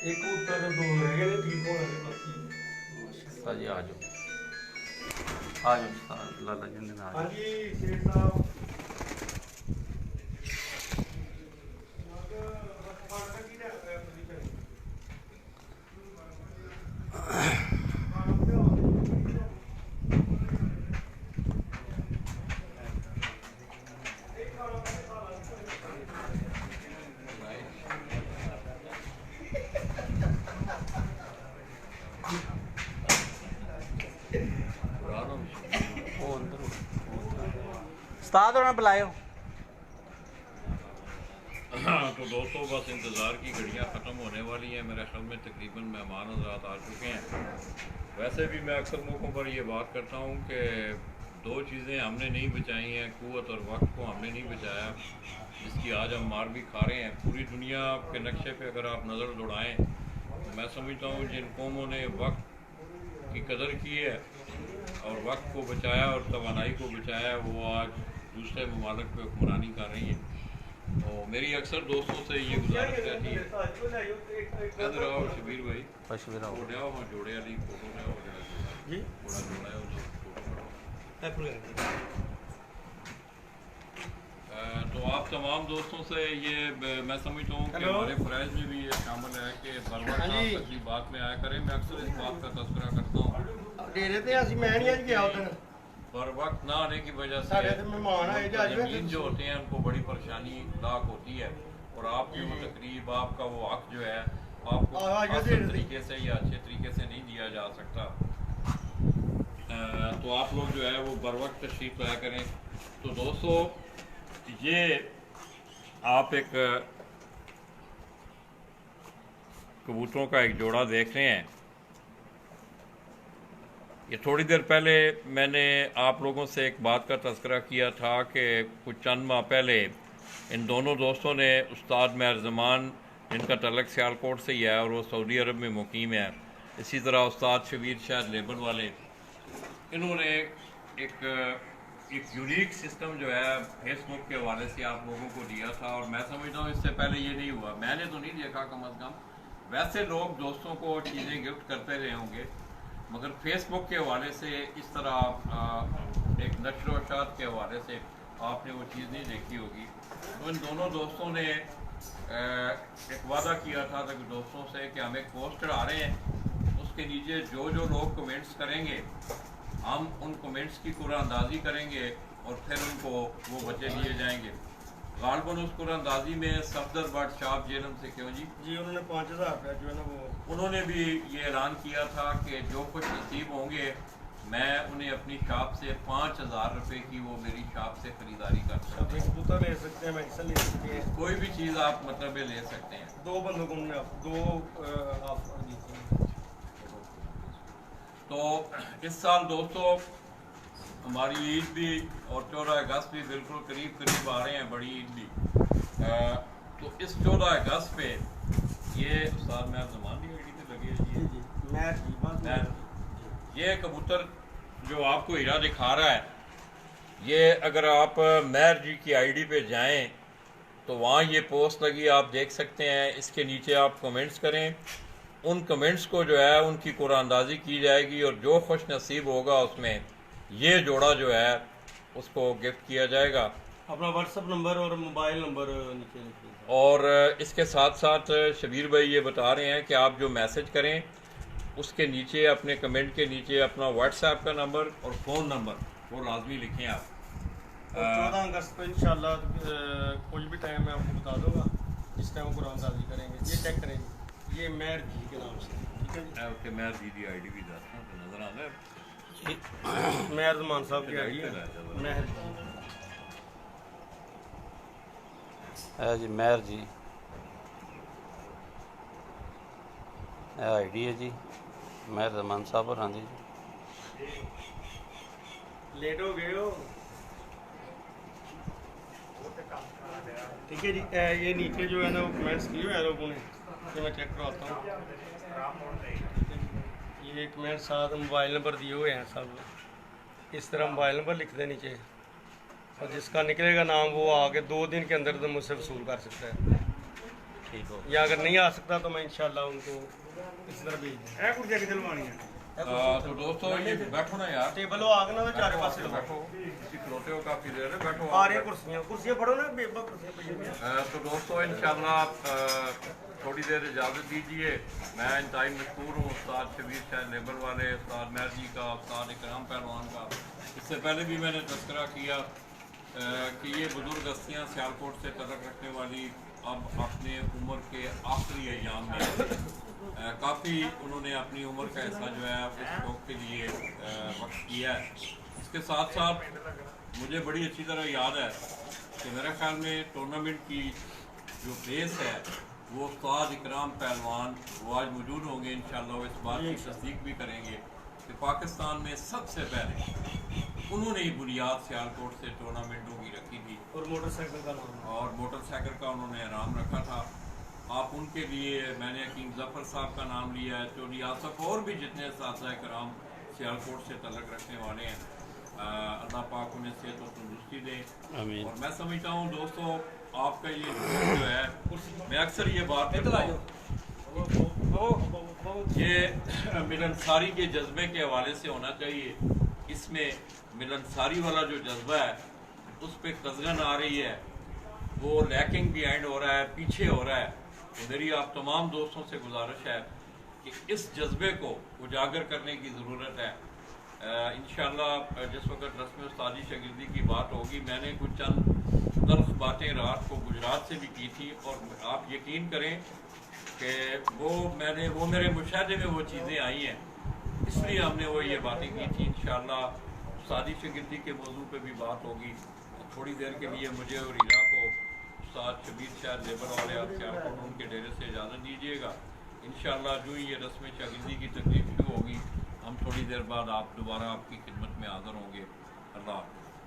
ਇੱਕ ਕਬੂਤਰ ਦੇ ਦੋ ਰਹਿ ਗਏ ਨੇ, ਠੀਕ ਹੋਣਾ ਨੇ ਬਾਕੀ। ਸਾਜੀ ਆ ਜਾਓ, ਆ ਜਾਓ ਲਾਲਾ ਜੀ ਦੇ ਨਾਲ। ਹਾਂਜੀ ਸੇਠ ਸਾਹਿਬ। उस्ताद होना बुलायो। तो दोस्तों बस इंतज़ार की घड़ियाँ ख़त्म होने वाली हैं। मेरे ख्याल में तकरीबन मेहमान हज़रात आ चुके हैं। वैसे भी मैं अक्सर मौक़ों पर ये बात करता हूँ कि दो चीज़ें हमने नहीं बचाई हैं, क़ुव्वत और वक्त को हमने नहीं बचाया, जिसकी आज हम मार भी खा रहे हैं। पूरी दुनिया के नक्शे पे अगर आप नज़र दौड़ाएँ तो मैं समझता हूँ जिन कौमों ने वक्त की कदर की है और वक्त को बचाया और तवानाई को बचाया, वो आज दूसरे ममालिक पे हुक्मरानी कर रही है। तो मेरी अक्सर दोस्तों से ये गुजारिश रहती है, इधर आओ शबीर भाई, पशवीरा वो ले आओ, वहाँ जोड़े वाली फोटो ले आओ, जी थोड़ा जोड़ा है उस फोटो बनाओ। तो आप तमाम दोस्तों से ये मैं समझता हूँ कि हमारे फ़राइज़ में भी ये शामिल है कि बर वक्त आप किसी बात में आया करें। मैं अक्सर इस बात का तज़किरा करता हूँ, डेरे ते असि मैं नहीं आज गया उधर बर वक्त ना आने की वजह से साढ़े ते मेहमान आए थे आज ज़मीन जो होते हैं उनको बड़ी परेशानी लाक होती है, और आपकी वो तकरीब, आपका वो हक जो है आपको आसान तरीके से या अच्छे तरीके से नहीं दिया जा सकता। तो आप लोग जो है वो बर वक्त तशरीफ़ लाया करें। तो दोस्तों, ये आप एक कबूतरों का एक जोड़ा देख रहे हैं। ये थोड़ी देर पहले मैंने आप लोगों से एक बात का तज़किरा किया था कि कुछ चंद माह पहले इन दोनों दोस्तों ने उस्ताद महर ज़मान, जिनका तलक सियालकोट से ही है और वो सऊदी अरब में मुकीम है, इसी तरह उस्ताद शबीर शायद लेबर वाले, इन्होंने एक यूनिक सिस्टम जो है फेसबुक के हवाले से आप लोगों को दिया था। और मैं समझता हूँ इससे पहले ये नहीं हुआ, मैंने तो नहीं देखा कम अज़ कम। वैसे लोग दोस्तों को चीज़ें गिफ्ट करते रहे होंगे, मगर फेसबुक के हवाले से इस तरह एक नशर व शात के हवाले से आपने वो चीज़ नहीं देखी होगी। तो इन दोनों दोस्तों ने एक वादा किया था कि दोस्तों से कि हम एक पोस्ट चढ़ा रहे हैं, उसके नीचे जो जो लोग कमेंट्स करेंगे हम उन कमेंट्स की कुरानंदाजी करेंगे और फिर उनको वो बच्चे दिए जाएंगे। गालबन उस कुरानंदाजी में सफदर बट शाह जेलम से क्यों जी उन्होंने 5000 रुपया जो है ना वो उन्होंने भी ये ऐलान किया था कि जो कुछ नसीब होंगे मैं उन्हें अपनी शॉप से 5000 रुपये की वो मेरी शॉप से खरीदारी कर सकता हूँ। कबूतर ले सकते हैं, मैक्सा ले सकते हैं, कोई भी चीज़ आप मतलब ये ले सकते हैं। 2 बंदों को हमने दो ऑफर दी थी। तो इस साल दोस्तों हमारी ईद भी और 14 अगस्त भी बिल्कुल करीब करीब आ रहे हैं, बड़ी ईद भी। तो इस 14 अगस्त पे ये उस्ताद महर ज़मान की आईडी पे लगी है जी, महर, ये कबूतर जो आपको हीरा दिखा रहा है, ये अगर आप महर जी की आईडी पे जाएं तो वहाँ ये पोस्ट लगी, आप देख सकते हैं। इसके नीचे आप कमेंट्स करें, उन कमेंट्स को जो है उनकी कुरानंदाजी की जाएगी और जो खुश नसीब होगा उसमें ये जोड़ा जो है उसको गिफ्ट किया जाएगा। अपना व्हाट्सअप नंबर और मोबाइल नंबर नीचे लिखिए। और इसके साथ साथ शबीर भाई ये बता रहे हैं कि आप जो मैसेज करें उसके नीचे, अपने कमेंट के नीचे अपना व्हाट्सएप का नंबर और फ़ोन नंबर वो लाजमी लिखें आप। 14 अगस्त को इंशाल्लाह कुछ भी टाइम मैं आपको बता दूंगा, जिस टाइम कुरानंदाजी करेंगे। ये चेक करेंगे, ये महर जी के नाम से, ठीक है जी। ओके, महर जी की आईडी भी दस नज़र आ रहा है, महर ज़मान साहब की आईडी है, महर जी। है जी महर जी, आईडी है जी महर ज़मान साहब और आंधी जी। लेट हो गए हो, ठीक है जी। ये नीचे जो है ना वो कमेंट्स किए हुए हैं लोगों ने, ये मैं चेक करवाता हूँ। ये कमेंट साथ मोबाइल नंबर दिए हुए हैं सब, इस तरह मोबाइल नंबर लिख दें नीचे, और जिसका निकलेगा नाम वो आगे 2 दिन के अंदर तो मुझसे वसूल कर सकता है, ठीक हो। या अगर नहीं आ सकता तो मैं इंशाल्लाह उनको इस तरह भेज दूँ। कुर्सियाँ कितने लवानी है? तो दोस्तों ये बैठो ना यार, टेबल हो आगे ना तो चारे पास बैठो, किसी खलोते हो काफ़ी देर है, बैठो आ रही कुर्सियाँ फड़ो ना, बेबा कुर्सियाँ पड़ी। तो दोस्तों इंशाल्लाह थोड़ी देर इजाज़त दीजिए। मैं इंतहाई मशहूर हूँ उस्ताद शबीर शाह लेबर वाले, उस्ताद महर जी का, उस्ताद इकराम पहलवान का। इससे पहले भी मैंने तज़किरा किया कि ये बुज़ुर्ग हस्तियाँ सियालकोट से तलक रखने वाली अब अपने उम्र के आखिरी अयाम में काफ़ी उन्होंने अपनी उम्र का हिस्सा जो है इस शौक़ के लिए वक्त किया है। इसके साथ साथ मुझे बड़ी अच्छी तरह याद है कि मेरे ख्याल में टूर्नामेंट की जो बेस है वो उस्ताद इकराम पहलवान वो आज मौजूद होंगे इंशाल्लाह, वो इस बात की तस्दीक भी करेंगे कि पाकिस्तान में सबसे पहले उन्होंने ही बुनियाद सियालकोट से टूर्नामेंटों की रखी थी, और मोटरसाइकिल का नाम, और मोटरसाइकिल का उन्होंने नाम रखा था। आप उनके लिए मैंने हकीम ज़फ़र साहब का नाम लिया है, चौधरी आसफ और भी जितने साथी कराम सियालकोट से तल्लक रखने वाले हैं। अल्लाह पाक उन्हें सेहत और तंदुरुस्ती दे। आमीन। और मैं समझता हूँ दोस्तों, आपका ये जो है, मैं अक्सर ये बात करता हूँ, ये मिलनसारी के जज्बे के हवाले से होना चाहिए। इसमें मिलनसारी वाला जो जज्बा है उस पर कज़गन आ रही है, वो लैकिंग बिहाइंड हो रहा है, पीछे हो रहा है। तो मेरी आप तमाम दोस्तों से गुजारिश है कि इस जज्बे को उजागर करने की ज़रूरत है। इंशाअल्लाह जिस वक्त रस्म उस्तादी शागिर्दी की बात होगी, मैंने कुछ चंद तल्ख बातें रात को गुजरात से भी की थी, और आप यकीन करें कि वो मेरे मुशाहदे में वो चीज़ें आई हैं, इसलिए हमने वो ये बातें की थी। इंशाअल्लाह उस्तादी शागिर्दी के मौजू पे भी बात होगी। थोड़ी देर के लिए मुझे और हीरा को उस्ताद शबीर शाह लेबर वाले आप सियालकोट उनके डेरे से इजाज़त दीजिएगा। इंशाअल्लाह जो ही ये रस्म शागिर्दी की तकलीफ शुरू होगी, हम थोड़ी देर बाद आप दोबारा आपकी खिदमत में हाज़िर होंगे।